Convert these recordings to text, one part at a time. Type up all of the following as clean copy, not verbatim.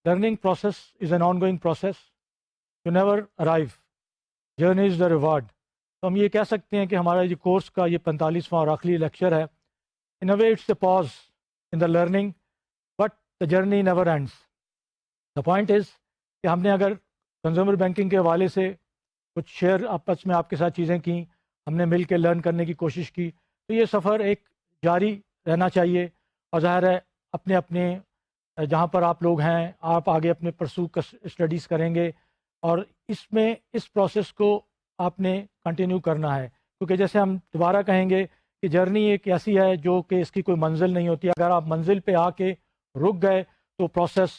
learning process is an ongoing process. You never arrive. Journey is the reward. تو ہم یہ کہہ سکتے ہیں کہ ہمارا یہ کورس کا یہ 45واں اور آخری لیکچر ہے. In a way it's a pause in the learning, but the journey never ends. The point is کہ ہم نے اگر کنزیومر بینکنگ کے حوالے سے کچھ شیئر آپس میں آپ کے ساتھ چیزیں کیں، ہم نے مل کے لرن کرنے کی کوشش کی، تو یہ سفر ایک جاری رہنا چاہیے. اور ظاہر ہے اپنے اپنے جہاں پر آپ لوگ ہیں آپ آگے اپنے پرسو اسٹڈیز کریں گے، اور اس میں اس پروسیس کو آپ نے کنٹینیو کرنا ہے، کیونکہ جیسے ہم دوبارہ کہیں گے کہ جرنی ایک ایسی ہے جو کہ اس کی کوئی منزل نہیں ہوتی. اگر آپ منزل پہ آ کے رک گئے تو پروسیس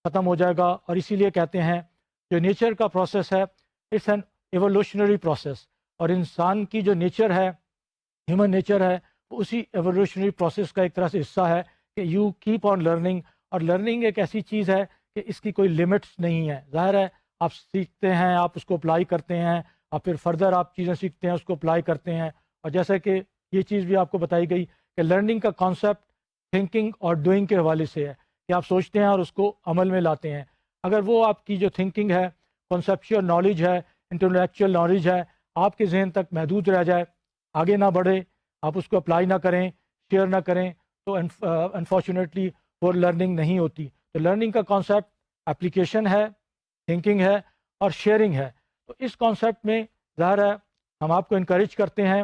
ختم ہو جائے گا. اور اسی لیے کہتے ہیں جو نیچر کا پروسیس ہے اٹس این ایوولوشنری پروسیس، اور انسان کی جو نیچر ہے، ہیومن نیچر ہے، وہ اسی ایوولوشنری پروسیس کا ایک طرح سے حصہ ہے کہ یو کیپ آن لرننگ. اور لرننگ ایک ایسی چیز ہے کہ اس کی کوئی لمٹس نہیں ہے. ظاہر ہے آپ سیکھتے ہیں، آپ اس کو اپلائی کرتے ہیں، اور پھر فردر آپ چیزیں سیکھتے ہیں، اس کو اپلائی کرتے ہیں. اور جیسا کہ یہ چیز بھی آپ کو بتائی گئی کہ لرننگ کا کانسیپٹ تھنکنگ اور ڈوئنگ کے حوالے سے ہے کہ آپ سوچتے ہیں اور اس کو عمل میں لاتے ہیں. اگر وہ آپ کی جو تھنکنگ ہے، کنسیپچل نالج ہے، انٹلیکچوئل نالج ہے، آپ کے ذہن تک محدود رہ جائے، آگے نہ بڑھے، آپ اس کو اپلائی نہ کریں، شیئر نہ کریں، تو انفارچونیٹلی وہ لرننگ نہیں ہوتی. تو لرننگ کا کانسیپٹ اپلیکیشن ہے، تھنکنگ ہے اور شیئرنگ ہے. تو اس کانسیپٹ میں ظاہر ہے ہم آپ کو انکریج کرتے ہیں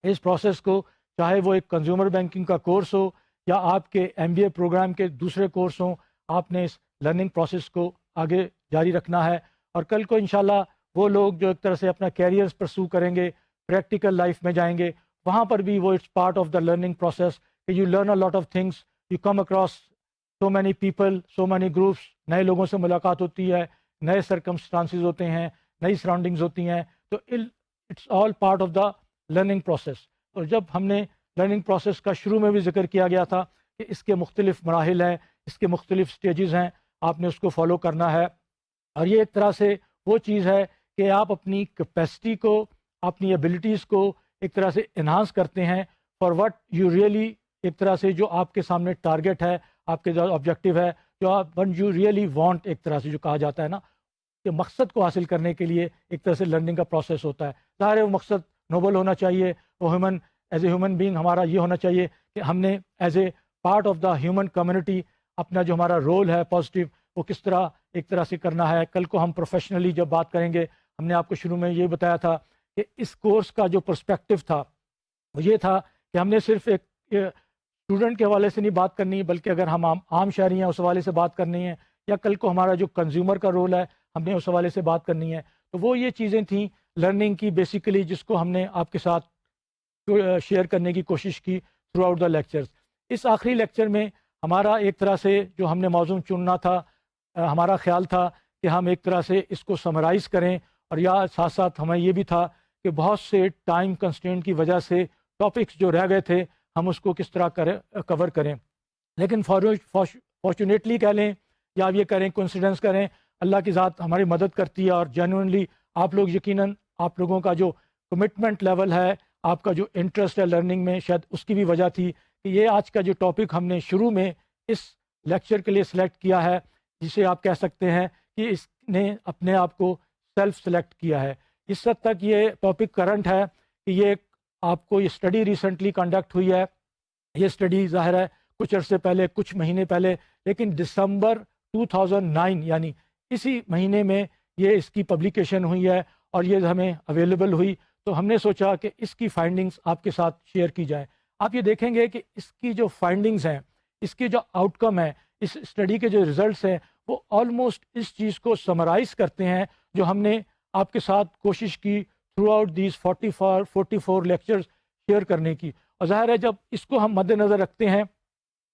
اس پروسیس کو، چاہے وہ ایک کنزیومر بینکنگ کا کورس ہو یا آپ کے MBA پروگرام کے دوسرے کورس ہوں، آپ نے اس لرننگ پروسیس کو آگے جاری رکھنا ہے. اور کل کو انشاءاللہ وہ لوگ جو ایک طرح سے اپنا کیریئرز پرسو کریں گے، پریکٹیکل لائف میں جائیں گے، وہاں پر بھی وہ it's part of the learning process کہ you learn a lot of things, you come across so many people, so many groups, نئے لوگوں سے ملاقات ہوتی ہے، نئے سرکمسٹانسز ہوتے ہیں، نئی سراؤنڈنگز ہوتی ہیں. تو it's all part of the learning process. اور جب ہم نے لرننگ پروسیس کا شروع میں بھی ذکر کیا گیا تھا کہ اس کے مختلف مراحل ہیں، اس کے مختلف سٹیجز ہیں، آپ نے اس کو فالو کرنا ہے. اور یہ ایک طرح سے وہ چیز ہے کہ آپ اپنی کیپیسٹی کو، اپنی ایبلٹیز کو ایک طرح سے انہانس کرتے ہیں فار وٹ یو ریئلی، ایک طرح سے جو آپ کے سامنے ٹارگیٹ ہے، آپ کے جو آبجیکٹیو ہے، جو آپ ون یو ریئلی وانٹ، ایک طرح سے جو کہا جاتا ہے نا کہ مقصد کو حاصل کرنے کے لیے ایک طرح سے لرننگ کا پروسیس ہوتا ہے. ظاہر ہے وہ مقصد نوبل ہونا چاہیے، وہ ایز اے ہیومن بینگ ہمارا یہ ہونا چاہیے کہ ہم نے as a part of the human community اپنا جو ہمارا رول ہے پازیٹیو، وہ کس طرح ایک طرح سے کرنا ہے. کل کو ہم پروفیشنلی جب بات کریں گے، ہم نے آپ کو شروع میں یہ بتایا تھا کہ اس کورس کا جو پرسپیکٹو تھا وہ یہ تھا کہ ہم نے صرف ایک اسٹوڈنٹ کے حوالے سے نہیں بات کرنی، بلکہ اگر ہم عام شہری ہیں اس حوالے سے بات کرنی ہے، یا کل کو ہمارا جو کنزیومر کا رول ہے ہم نے اس حوالے سے بات کرنی ہے. تو وہ یہ چیزیں تھیں لرننگ کی بیسیکلی، جس کو ہم نے آپ کے ساتھ شیئر کرنے کی کوشش کی تھرو آؤٹ دا لیکچرز. اس آخری لیکچر میں ہمارا ایک طرح سے جو ہم نے موضوع چننا تھا، ہمارا خیال تھا کہ ہم ایک طرح سے اس کو سمرائز کریں، اور یا ساتھ ساتھ ہمیں یہ بھی تھا کہ بہت سے ٹائم کنسٹرینٹ کی وجہ سے ٹاپکس جو رہ گئے تھے ہم اس کو کس طرح کور کریں. لیکن فارچونیٹلی کہہ لیں یا آپ یہ کریں کوئنسیڈنس کریں، اللہ کی ذات ہماری مدد کرتی ہے. اور جینوئنلی آپ لوگ یقیناً آپ لوگوں کا جو کمٹمنٹ لیول ہے، آپ کا جو انٹرسٹ ہے لرننگ میں، شاید اس کی بھی وجہ تھی کہ یہ آج کا جو ٹاپک ہم نے شروع میں اس لیکچر کے لیے سلیکٹ کیا ہے، جسے آپ کہہ سکتے ہیں کہ اس نے اپنے آپ کو سیلف سلیکٹ کیا ہے. اس حد تک یہ ٹاپک کرنٹ ہے کہ یہ آپ کو یہ اسٹڈی ریسنٹلی کنڈکٹ ہوئی ہے. یہ اسٹڈی ظاہر ہے کچھ عرصے پہلے، کچھ مہینے پہلے، لیکن دسمبر 2009 یعنی اسی مہینے میں یہ اس کی پبلیکیشن ہوئی ہے اور یہ ہمیں اویلیبل ہوئی. تو ہم نے سوچا کہ اس کی فائنڈنگز آپ کے ساتھ شیئر کی جائیں. آپ یہ دیکھیں گے کہ اس کی جو فائنڈنگز ہیں، اس کی جو آؤٹ کم ہے، اس اسٹڈی کے جو ریزلٹس ہیں، وہ آلموسٹ اس چیز کو سمرائز کرتے ہیں جو ہم نے آپ کے ساتھ کوشش کی through out these 44 lectures share کرنے کی. اور ظاہر ہے جب اس کو ہم مد نظر رکھتے ہیں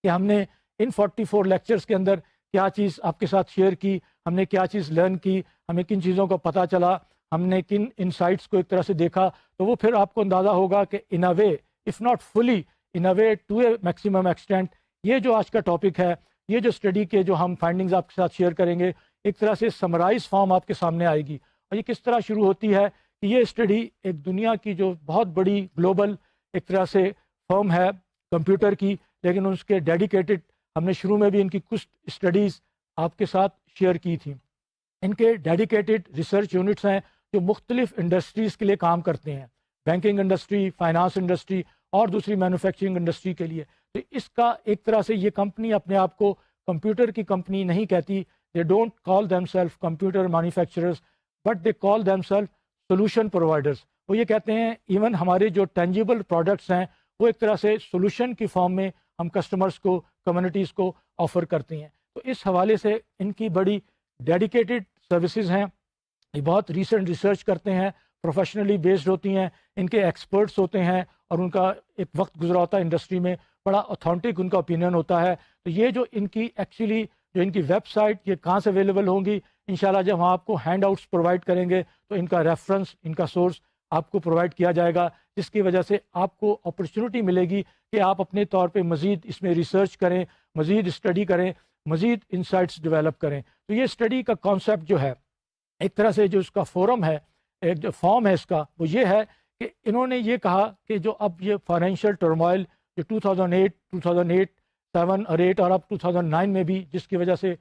کہ ہم نے ان 44 لیکچرز کے اندر کیا چیز آپ کے ساتھ شیئر کی، ہم نے کیا چیز لرن کی، ہمیں کن چیزوں کا پتہ چلا، ہم نے کن انسائٹس کو ایک طرح سے دیکھا، تو وہ پھر آپ کو اندازہ ہوگا کہ in a way if not fully, in a way to a maximum extent, یہ جو آج کا ٹاپک ہے، یہ جو اسٹڈی کے جو ہم فائنڈنگز آپ کے ساتھ شیئر کریں گے، ایک طرح سے سمرائز فارم آپ کے سامنے آئے گی. اور یہ کس طرح شروع ہوتی ہے کہ یہ اسٹڈی ایک دنیا کی جو بہت بڑی گلوبل ایک طرح سے فرم ہے کمپیوٹر کی، لیکن اس کے ڈیڈیکیٹڈ، ہم نے شروع میں بھی ان کی کچھ اسٹڈیز آپ کے ساتھ شیئر کی تھی. ان کے ڈیڈیکیٹڈ ریسرچ یونٹس ہیں جو مختلف انڈسٹریز کے لیے کام کرتے ہیں، بینکنگ انڈسٹری، فائنانس انڈسٹری اور دوسری مینوفیکچرنگ انڈسٹری کے لیے. تو اس کا ایک طرح سے یہ کمپنی اپنے آپ کو کمپیوٹر کی کمپنی نہیں کہتی. They don't call them self computer manufacturers but they call them self solution providers. وہ یہ کہتے ہیں ایون ہمارے جو ٹینجیبل پروڈکٹس ہیں وہ ایک طرح سے سولوشن کی فارم میں ہم کسٹمرز کو، کمیونٹیز کو آفر کرتے ہیں. تو اس حوالے سے ان کی بڑی ڈیڈیکیٹڈ سروسز ہیں. یہ بہت ریسنٹ ریسرچ کرتے ہیں، پروفیشنلی بیسڈ ہوتی ہیں، ان کے ایکسپرٹس ہوتے ہیں اور ان کا ایک وقت گزرا ہوتا ہے انڈسٹری میں، بڑا اوتھینٹک ان کا اوپینین ہوتا ہے. تو یہ جو ان کی ایکچولی جو ان کی ویب سائٹ یہ کہاں سے اویلیبل ہوں گی، انشاءاللہ جب ہم آپ کو ہینڈ آؤٹس پرووائڈ کریں گے تو ان کا ریفرنس، ان کا سورس آپ کو پرووائڈ کیا جائے گا، جس کی وجہ سے آپ کو اپرچونٹی ملے گی کہ آپ اپنے طور پہ مزید اس میں ریسرچ کریں، مزید اسٹڈی کریں، مزید انسائٹس ڈیولپ کریں. تو یہ اسٹڈی کا کانسیپٹ جو ہے ایک طرح سے جو اس کا فورم ہے، ایک جو فارم ہے اس کا، وہ یہ ہے کہ انہوں نے یہ کہا کہ جو اب یہ فائنینشیل ٹرموائل جو 2008، 7 اور 8 اور اب 2009 میں بھی جس کی وجہ سے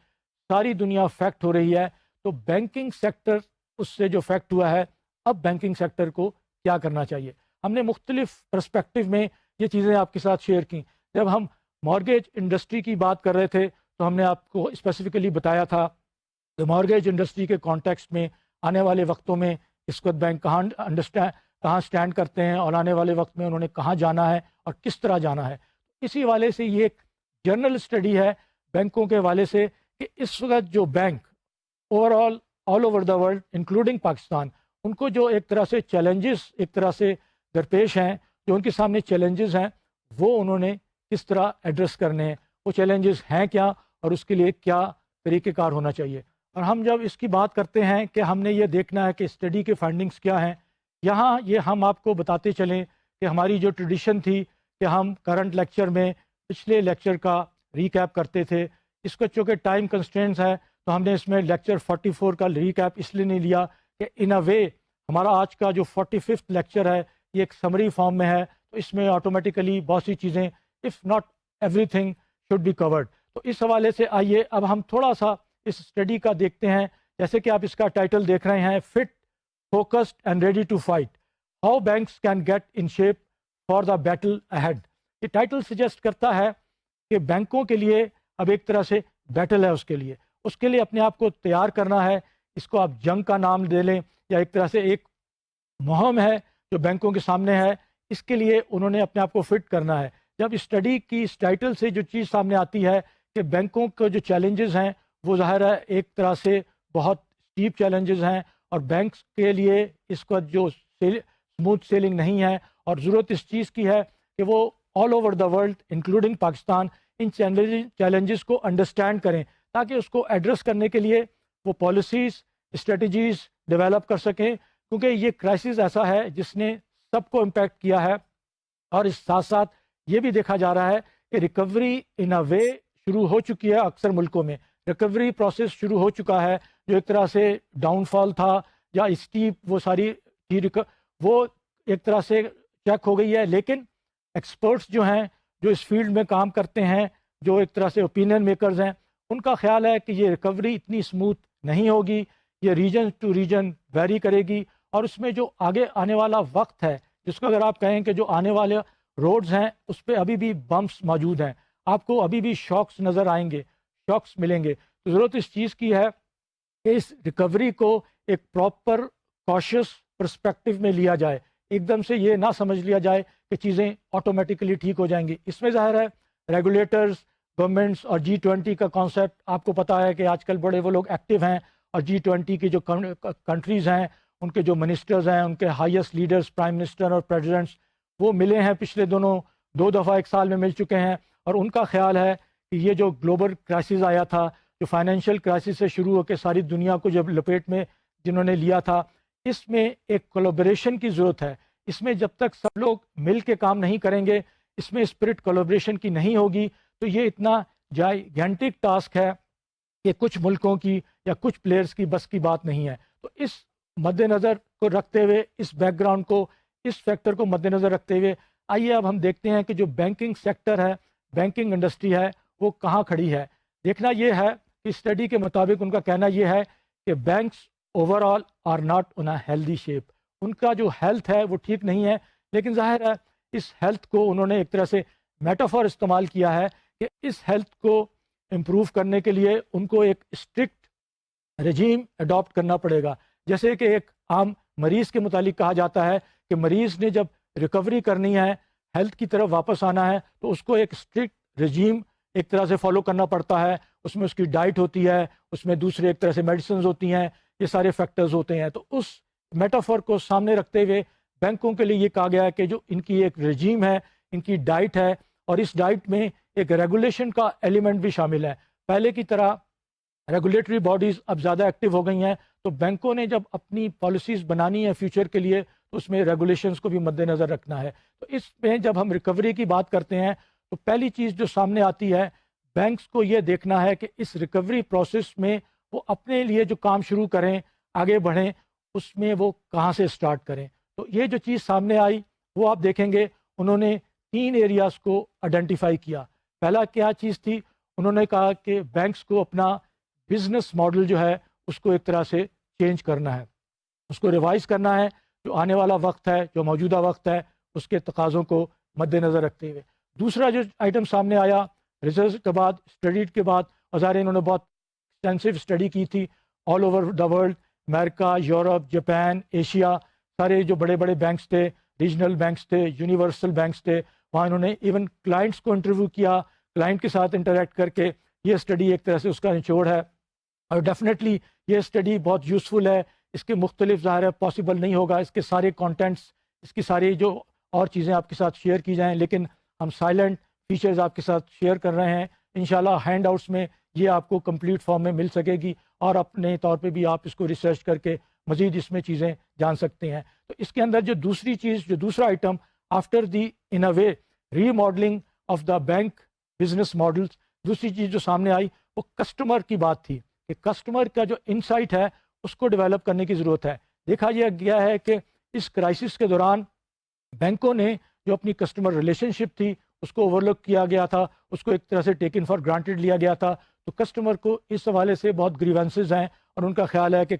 ساری دنیا افیکٹ ہو رہی ہے، تو بینکنگ سیکٹر اس سے جو افیکٹ ہوا ہے، اب بینکنگ سیکٹر کو کیا کرنا چاہیے. ہم نے مختلف پرسپیکٹو میں یہ چیزیں آپ کے ساتھ شیئر کی. جب ہم مارگیج انڈسٹری کی بات کر رہے تھے تو ہم نے آپ کو اسپیسیفکلی بتایا تھا کہ مارگیج انڈسٹری کے کانٹیکسٹ میں آنے والے وقتوں میں اسکوت بینک کہاں سٹینڈ کرتے ہیں اور آنے والے وقت میں انہوں نے کہاں جانا ہے اور کس طرح جانا ہے. اسی والے سے یہ ایک جنرل اسٹڈی ہے بینکوں کے حوالے سے کہ اس وقت جو bank all over the world including Pakistan, ان کو جو ایک طرح سے چیلنجز ایک طرح سے درپیش ہیں، جو ان کے سامنے چیلنجز ہیں، وہ انہوں نے کس طرح ایڈریس کرنے ہیں، وہ چیلنجز ہیں کیا اور اس کے لیے کیا طریقہ کار ہونا چاہیے. اور ہم جب اس کی بات کرتے ہیں کہ ہم نے یہ دیکھنا ہے کہ اسٹڈی کے فائنڈنگز کیا ہیں، یہاں یہ ہم آپ کو بتاتے چلیں کہ ہماری جو ٹریڈیشن تھی کہ ہم کرنٹ لیکچر میں پچھلے لیکچر کا ریکیپ کرتے تھے. اس کو چونکہ ٹائم کنسٹرینٹس ہے تو ہم نے اس میں لیکچر 44 کا ریکیپ اس لیے نہیں لیا کہ ان اے وے ہمارا آج کا جو 45 لیکچر ہے یہ ایک سمری فارم میں ہے، تو اس میں آٹومیٹیکلی بہت سی چیزیں if not everything should be covered. تو اس حوالے سے آئیے اب ہم تھوڑا سا اس اسٹڈی کا دیکھتے ہیں. جیسے کہ آپ اس کا ٹائٹل دیکھ رہے ہیں، fit, focused and ready to fight, how banks can get in shape for the battle ahead. یہ ٹائٹل سجیسٹ کرتا ہے کہ بینکوں کے لیے اب ایک طرح سے بیٹل ہے، اس کے لیے اپنے آپ کو تیار کرنا ہے. اس کو آپ جنگ کا نام دے لیں یا ایک طرح سے ایک مہم ہے جو بینکوں کے سامنے ہے، اس کے لیے انہوں نے اپنے آپ کو فٹ کرنا ہے. جب اسٹڈی کی اس ٹائٹل سے جو چیز سامنے آتی ہے کہ بینکوں کے جو چیلنجز ہیں وہ ظاہر ہے ایک طرح سے بہت اسٹیپ چیلنجز ہیں، اور بینکس کے لیے اس کا جو اسموتھ سیلنگ نہیں ہے، اور ضرورت اس چیز کی ہے کہ وہ آل over the world including Pakistan in challenges کو انڈرسٹینڈ کریں تاکہ اس کو ایڈریس کرنے کے لیے وہ پالیسیز، اسٹریٹجیز ڈیولپ کر سکیں. کیونکہ یہ کرائسس ایسا ہے جس نے سب کو امپیکٹ کیا ہے، اور اس ساتھ ساتھ یہ بھی دیکھا جا رہا ہے کہ ریکوری ان اے وے شروع ہو چکی ہے. اکثر ملکوں میں ریکوری پروسیس شروع ہو چکا ہے، جو ایک طرح سے ڈاؤن فال تھا یا اسٹیپ وہ ساری وہ ایک طرح سے چیک ہو گئی ہے. لیکن ایکسپرٹس جو ہیں جو اس فیلڈ میں کام کرتے ہیں، جو ایک طرح سے اوپینین میکرز ہیں، ان کا خیال ہے کہ یہ ریکوری اتنی اسموتھ نہیں ہوگی، یہ ریجن ٹو ریجن ویری کرے گی، اور اس میں جو آگے آنے والا وقت ہے جس کو اگر آپ کہیں کہ جو آنے والے روڈز ہیں اس پہ ابھی بھی بمپس موجود ہیں، آپ کو ابھی بھی شاکس نظر آئیں گے، شاکس ملیں گے. تو ضرورت اس چیز کی ہے کہ اس ریکوری کو ایک پراپر کاشس پرسپیکٹو میں لیا جائے. ایک دم سے یہ نہ سمجھ لیا جائے کہ چیزیں آٹومیٹکلی ٹھیک ہو جائیں گی. اس میں ظاہر ہے ریگولیٹرز، گورنمنٹس اور G20 کا کانسیپٹ آپ کو پتہ ہے کہ آج کل بڑے وہ لوگ ایکٹیو ہیں، اور G20 کی جو کنٹریز ہیں ان کے جو منسٹرز ہیں، ان کے ہائیسٹ لیڈرز، پرائم منسٹر اور پریزیڈنٹس، وہ ملے ہیں پچھلے دو دفعہ ایک سال میں مل چکے ہیں. اور ان کا خیال ہے کہ یہ جو گلوبل کرائسس آیا تھا، جو فائنینشیل کرائسس سے شروع ہو کے ساری دنیا کو جب لپیٹ میں جنہوں نے لیا تھا، اس میں ایک کولیبریشن کی ضرورت ہے. اس میں جب تک سب لوگ مل کے کام نہیں کریں گے، اس میں اسپرٹ کولیبریشن کی نہیں ہوگی، تو یہ اتنا جائگینٹک ٹاسک ہے کہ کچھ ملکوں کی یا کچھ پلیئرز کی بس کی بات نہیں ہے. تو اس مد نظر کو رکھتے ہوئے، اس بیک گراؤنڈ کو، اس فیکٹر کو مد نظر رکھتے ہوئے، آئیے اب ہم دیکھتے ہیں کہ جو بینکنگ سیکٹر ہے، بینکنگ انڈسٹری ہے، وہ کہاں کھڑی ہے. دیکھنا یہ ہے اس اسٹڈی کے مطابق ان کا کہنا یہ ہے کہ banks over all are not in a healthy shape. ان کا جو ہیلتھ ہے وہ ٹھیک نہیں ہے، لیکن ظاہر ہے اس ہیلتھ کو انہوں نے ایک طرح سے میٹافور استعمال کیا ہے کہ اس ہیلتھ کو امپروو کرنے کے لیے ان کو ایک اسٹرکٹ رجیم اڈاپٹ کرنا پڑے گا. جیسے کہ ایک عام مریض کے متعلق کہا جاتا ہے کہ مریض نے جب ریکوری کرنی ہے، ہیلتھ کی طرف واپس آنا ہے، تو اس کو ایک اسٹرکٹ رجیم ایک طرح سے فالو کرنا پڑتا ہے. اس میں اس کی ڈائٹ ہوتی ہے، اس میں دوسرے ایک طرح سے میڈیسنز ہوتی ہیں، یہ سارے فیکٹرز ہوتے ہیں. تو اس میٹافور کو سامنے رکھتے ہوئے بینکوں کے لیے یہ کہا گیا ہے کہ جو ان کی ایک رجیم ہے، ان کی ڈائٹ ہے، اور اس ڈائٹ میں ایک ریگولیشن کا ایلیمنٹ بھی شامل ہے. پہلے کی طرح ریگولیٹری باڈیز اب زیادہ ایکٹیو ہو گئی ہیں، تو بینکوں نے جب اپنی پالیسیز بنانی ہے فیوچر کے لیے تو اس میں ریگولیشنز کو بھی مد نظر رکھنا ہے. تو اس میں جب ہم ریکوری کی بات کرتے ہیں تو پہلی چیز جو سامنے آتی ہے، بینکس کو یہ دیکھنا ہے کہ اس ریکوری پروسیس میں وہ اپنے لیے جو کام شروع کریں، آگے بڑھیں، اس میں وہ کہاں سے سٹارٹ کریں. تو یہ جو چیز سامنے آئی وہ آپ دیکھیں گے انہوں نے 3 ایریاز کو آئیڈینٹیفائی کیا. پہلا کیا چیز تھی؟ انہوں نے کہا کہ بینکس کو اپنا بزنس ماڈل جو ہے اس کو ایک طرح سے چینج کرنا ہے، اس کو ریوائز کرنا ہے. جو آنے والا وقت ہے، جو موجودہ وقت ہے، اس کے تقاضوں کو مد نظر رکھتے ہوئے. دوسرا جو آئٹم سامنے آیا ریزلٹ کے بعد، اسٹڈی کے بعد، ظاہر انہوں نے بہت ایکسٹینسو اسٹڈی کی تھی آل over the world, America, Europe, Japan, Asia, سارے جو بڑے بڑے بینکس تھے، ریجنل بینکس تھے، یونیورسل بینکس تھے، وہاں انہوں نے ایون کلائنٹس کو انٹرویو کیا، کلائنٹ کے ساتھ انٹریکٹ کر کے یہ اسٹڈی ایک طرح سے اس کا نچوڑ ہے. اور ڈیفینیٹلی یہ اسٹڈی بہت یوزفل ہے. اس کے مختلف ظاہر ہے پاسبل نہیں ہوگا اس کے سارے کانٹینٹس، اس کی ساری جو اور چیزیں آپ کے ساتھ شیئر کی جائیں، لیکن ہم سائلنٹ فیچرز آپ کے ساتھ شیئر کر رہے ہیں. انشاءاللہ ہینڈ آؤٹس میں یہ آپ کو کمپلیٹ فارم میں مل سکے گی، اور اپنے طور پہ بھی آپ اس کو ریسرچ کر کے مزید اس میں چیزیں جان سکتے ہیں. تو اس کے اندر جو دوسری چیز، جو دوسرا item after the in a way remodelling of the bank business models, دوسری چیز جو سامنے آئی وہ کسٹمر کی بات تھی کہ کسٹمر کا جو انسائٹ ہے اس کو ڈیولپ کرنے کی ضرورت ہے. دیکھا یہ گیا ہے کہ اس کرائسس کے دوران بینکوں نے جو اپنی کسٹمر ریلیشن شپ تھی اس کو اوور لک کیا گیا تھا، اس کو ایک طرح سے ٹیکن فار گرانٹیڈ لیا گیا تھا. تو کسٹمر کو اس حوالے سے بہت گریونسز ہیں، اور ان کا خیال ہے کہ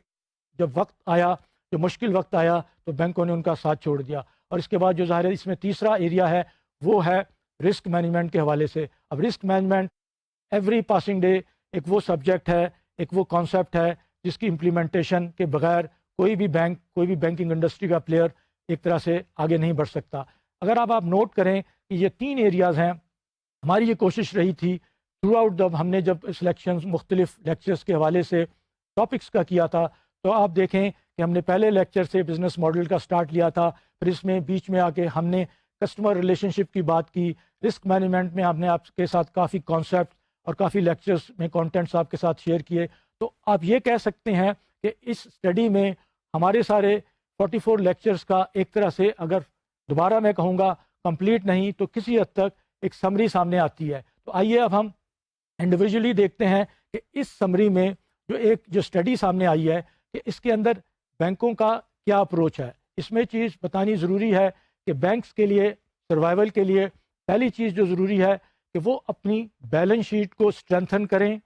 جب وقت آیا، جو مشکل وقت آیا، تو بینکوں نے ان کا ساتھ چھوڑ دیا. اور اس کے بعد جو ظاہر ہے اس میں تیسرا ایریا ہے وہ ہے رسک مینجمنٹ کے حوالے سے. اب risk management every passing day ایک وہ سبجیکٹ ہے، ایک وہ کانسیپٹ ہے جس کی امپلیمنٹیشن کے بغیر کوئی بھی بینک، کوئی بھی بینکنگ انڈسٹری کا پلیئر ایک طرح سے آگے نہیں بڑھ سکتا. اگر آپ نوٹ کریں کہ یہ 3 ایریاز ہیں، ہماری یہ کوشش رہی تھی تھرو آؤٹ ہم نے جب سلیکشنز مختلف لیکچرز کے حوالے سے ٹاپکس کا کیا تھا، تو آپ دیکھیں کہ ہم نے پہلے لیکچر سے بزنس ماڈل کا سٹارٹ لیا تھا، پھر اس میں بیچ میں آ کے ہم نے کسٹمر ریلیشن شپ کی بات کی، رسک مینجمنٹ میں ہم نے آپ کے ساتھ کافی کانسیپٹ اور کافی لیکچرز میں کانٹینٹس آپ کے ساتھ شیئر کیے. تو آپ یہ کہہ سکتے ہیں کہ اس اسٹڈی میں ہمارے سارے 44 لیکچرز کا ایک طرح سے اگر دوبارہ میں کہوں گا کمپلیٹ نہیں تو کسی حد تک ایک سمری سامنے آتی ہے. تو آئیے اب ہم انڈیویجولی دیکھتے ہیں کہ اس سمری میں جو اسٹڈی سامنے آئی ہے کہ اس کے اندر بینکوں کا کیا اپروچ ہے. اس میں چیز بتانی ضروری ہے کہ بینکس کے لیے سروائیول کے لیے پہلی چیز جو ضروری ہے کہ وہ اپنی بیلنس شیٹ کو اسٹرینتھن کریں،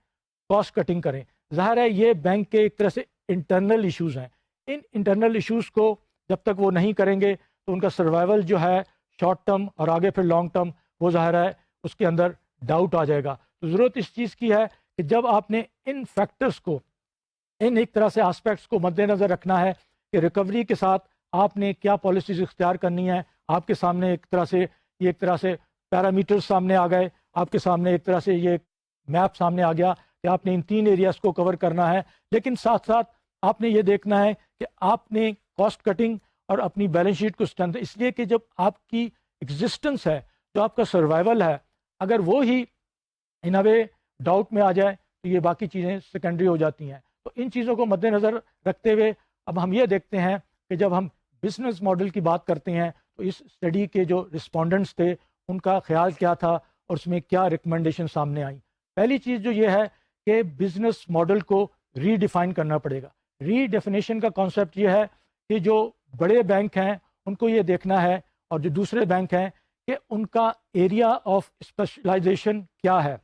کاسٹ کٹنگ کریں. ظاہر ہے یہ بینک کے ایک طرح سے انٹرنل ایشوز ہیں. ان انٹرنل ایشوز کو جب تک وہ نہیں کریں گے تو ان کا سروائیول جو ہے شارٹ ٹرم اور آگے پھر لانگ ٹرم، وہ ظاہر ہے اس کے اندر ڈاؤٹ آ جائے گا. تو ضرورت اس چیز کی ہے کہ جب آپ نے ان فیکٹرز کو، ان ایک طرح سے آسپیکٹس کو مد نظر رکھنا ہے کہ ریکوری کے ساتھ آپ نے کیا پالیسیز اختیار کرنی ہے. آپ کے سامنے ایک طرح سے پیرامیٹر سامنے آ گئے، آپ کے سامنے ایک طرح سے یہ میپ سامنے آ گیا کہ آپ نے ان 3 ایریاز کو کور کرنا ہے. لیکن ساتھ ساتھ آپ نے یہ دیکھنا ہے کہ آپ نے کاسٹ کٹنگ اور اپنی بیلنس شیٹ کو اسٹرینتھ، اس لیے کہ جب آپ کی ایگزسٹنس ہے، جو آپ کا سروائیول ہے، اگر وہ ہی ان اے وے ڈاؤٹ میں آ جائے تو یہ باقی چیزیں سیکنڈری ہو جاتی ہیں. تو ان چیزوں کو مد نظر رکھتے ہوئے اب ہم یہ دیکھتے ہیں کہ جب ہم بزنس ماڈل کی بات کرتے ہیں تو اس اسٹڈی کے جو رسپونڈنٹس تھے ان کا خیال کیا تھا اور اس میں کیا ریکمنڈیشن سامنے آئیں. پہلی چیز جو یہ ہے کہ بزنس ماڈل کو ری ڈیفائن کرنا پڑے گا. ری ڈیفینیشن کا کانسیپٹ یہ ہے کہ جو بڑے بینک ہیں ان کو یہ دیکھنا ہے، اور جو دوسرے بینک ہیں، کہ ان کا ایریا آف اسپیشلائزیشن کیا ہے.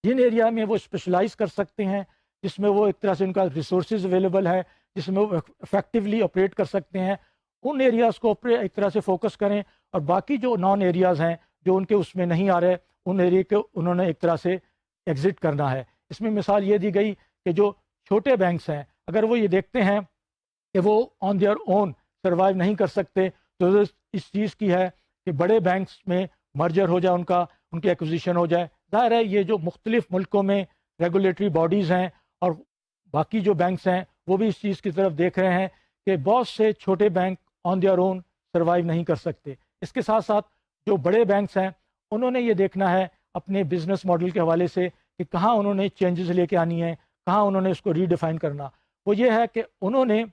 جن ایریا میں وہ اسپیشلائز کر سکتے ہیں، جس میں وہ ایک طرح سے ان کا ریسورسز اویلیبل ہے، جس میں وہ افیکٹولی آپریٹ کر سکتے ہیں، ان ایریاز کو ایک طرح سے فوکس کریں، اور باقی جو نان ایریاز ہیں جو ان کے اس میں نہیں آ رہے، ان ایریا کو انہوں نے ایک طرح سے ایگزٹ کرنا ہے۔ اس میں مثال یہ دی گئی کہ جو چھوٹے بینکس ہیں، اگر وہ یہ دیکھتے ہیں کہ وہ آن دیئر اون سروائیو نہیں کر سکتے، تو اس چیز کی ہے کہ بڑے بینکس میں مرجر ہو جائے، ان کی ایکوزیشن ہو جائے۔ ظاہر ہے یہ جو مختلف ملکوں میں ریگولیٹری باڈیز ہیں اور باقی جو بینکس ہیں وہ بھی اس چیز کی طرف دیکھ رہے ہیں کہ بہت سے چھوٹے bank on their own survive نہیں کر سکتے۔ اس کے ساتھ ساتھ جو بڑے بینکس ہیں انہوں نے یہ دیکھنا ہے اپنے بزنس ماڈل کے حوالے سے کہ کہاں انہوں نے چینجز لے کے آنی ہیں، کہاں انہوں نے اس کو ری ڈیفائن کرنا۔ وہ یہ ہے کہ انہوں نے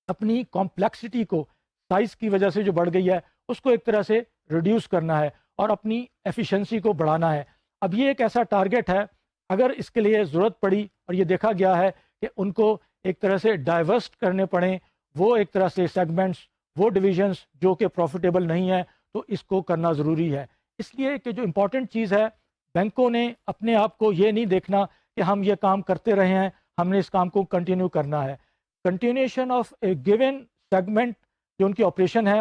اپنی کمپلیکسٹی کو، سائز کی وجہ سے جو بڑھ گئی ہے، اس کو ایک طرح سے ریڈیوس کرنا ہے اور اپنی ایفیشنسی کو بڑھانا ہے۔ اب یہ ایک ایسا ٹارگٹ ہے، اگر اس کے لیے ضرورت پڑی اور یہ دیکھا گیا ہے کہ ان کو ایک طرح سے ڈائیورسٹ کرنے پڑیں، وہ ایک طرح سے سیگمنٹس، وہ ڈویژنس جو کہ پروفیٹیبل نہیں ہیں، تو اس کو کرنا ضروری ہے۔ اس لیے کہ جو امپورٹنٹ چیز ہے، بینکوں نے اپنے آپ کو یہ نہیں دیکھنا کہ ہم یہ کام کرتے رہے ہیں، ہم نے اس کام کو کنٹینیو کرنا ہے۔ Continuation of a given segment جو ان کی آپریشن ہے،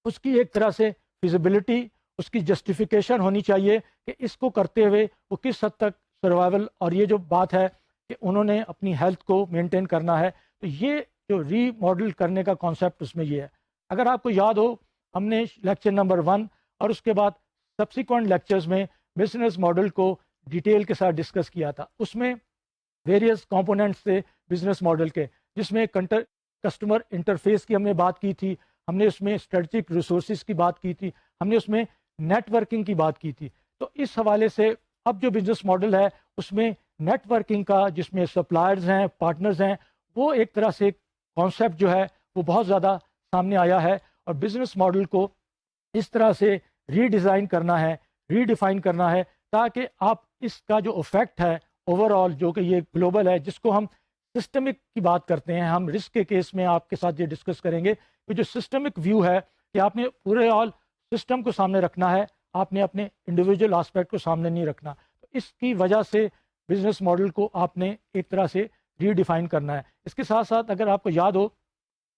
اس کی ایک طرح سے فیزیبلٹی، اس کی جسٹیفیکیشن ہونی چاہیے کہ اس کو کرتے ہوئے وہ کس حد تک سروائیول، اور یہ جو بات ہے کہ انہوں نے اپنی ہیلتھ کو مینٹین کرنا ہے، تو یہ جو ری ماڈل کرنے کا کانسیپٹ اس میں یہ ہے۔ اگر آپ کو یاد ہو، ہم نے لیکچر نمبر 1 اور اس کے بعد سبسیکوینٹ لیکچرز میں بزنس ماڈل کو ڈیٹیل کے ساتھ ڈسکس کیا تھا۔ اس میں ویریس کمپوننٹس تھے بزنس ماڈل کے، جس میں کسٹمر انٹرفیس کی ہم نے بات کی تھی، ہم نے اس میں اسٹریٹجک ریسورسز کی بات کی تھی، ہم نے اس میں نیٹ ورکنگ کی بات کی تھی۔ تو اس حوالے سے اب جو بزنس ماڈل ہے اس میں نیٹ ورکنگ کا، جس میں سپلائرز ہیں، پارٹنرز ہیں، وہ ایک طرح سے کانسیپٹ جو ہے وہ بہت زیادہ سامنے آیا ہے، اور بزنس ماڈل کو اس طرح سے ری ڈیزائن کرنا ہے، ری ڈیفائن کرنا ہے، تاکہ آپ اس کا جو افیکٹ ہے اوور آل، جو کہ یہ گلوبل ہے، جس کو ہم سسٹمک کی بات کرتے ہیں، ہم رسک کے کیس میں آپ کے ساتھ یہ ڈسکس کریں گے کہ جو سسٹمک ویو ہے کہ آپ نے پورے آل سسٹم کو سامنے رکھنا ہے، آپ نے اپنے انڈیویجول آسپیکٹ کو سامنے نہیں رکھنا۔ تو اس کی وجہ سے بزنس ماڈل کو آپ نے ایک طرح سے ری ڈیفائن کرنا ہے۔ اس کے ساتھ ساتھ اگر آپ کو یاد ہو،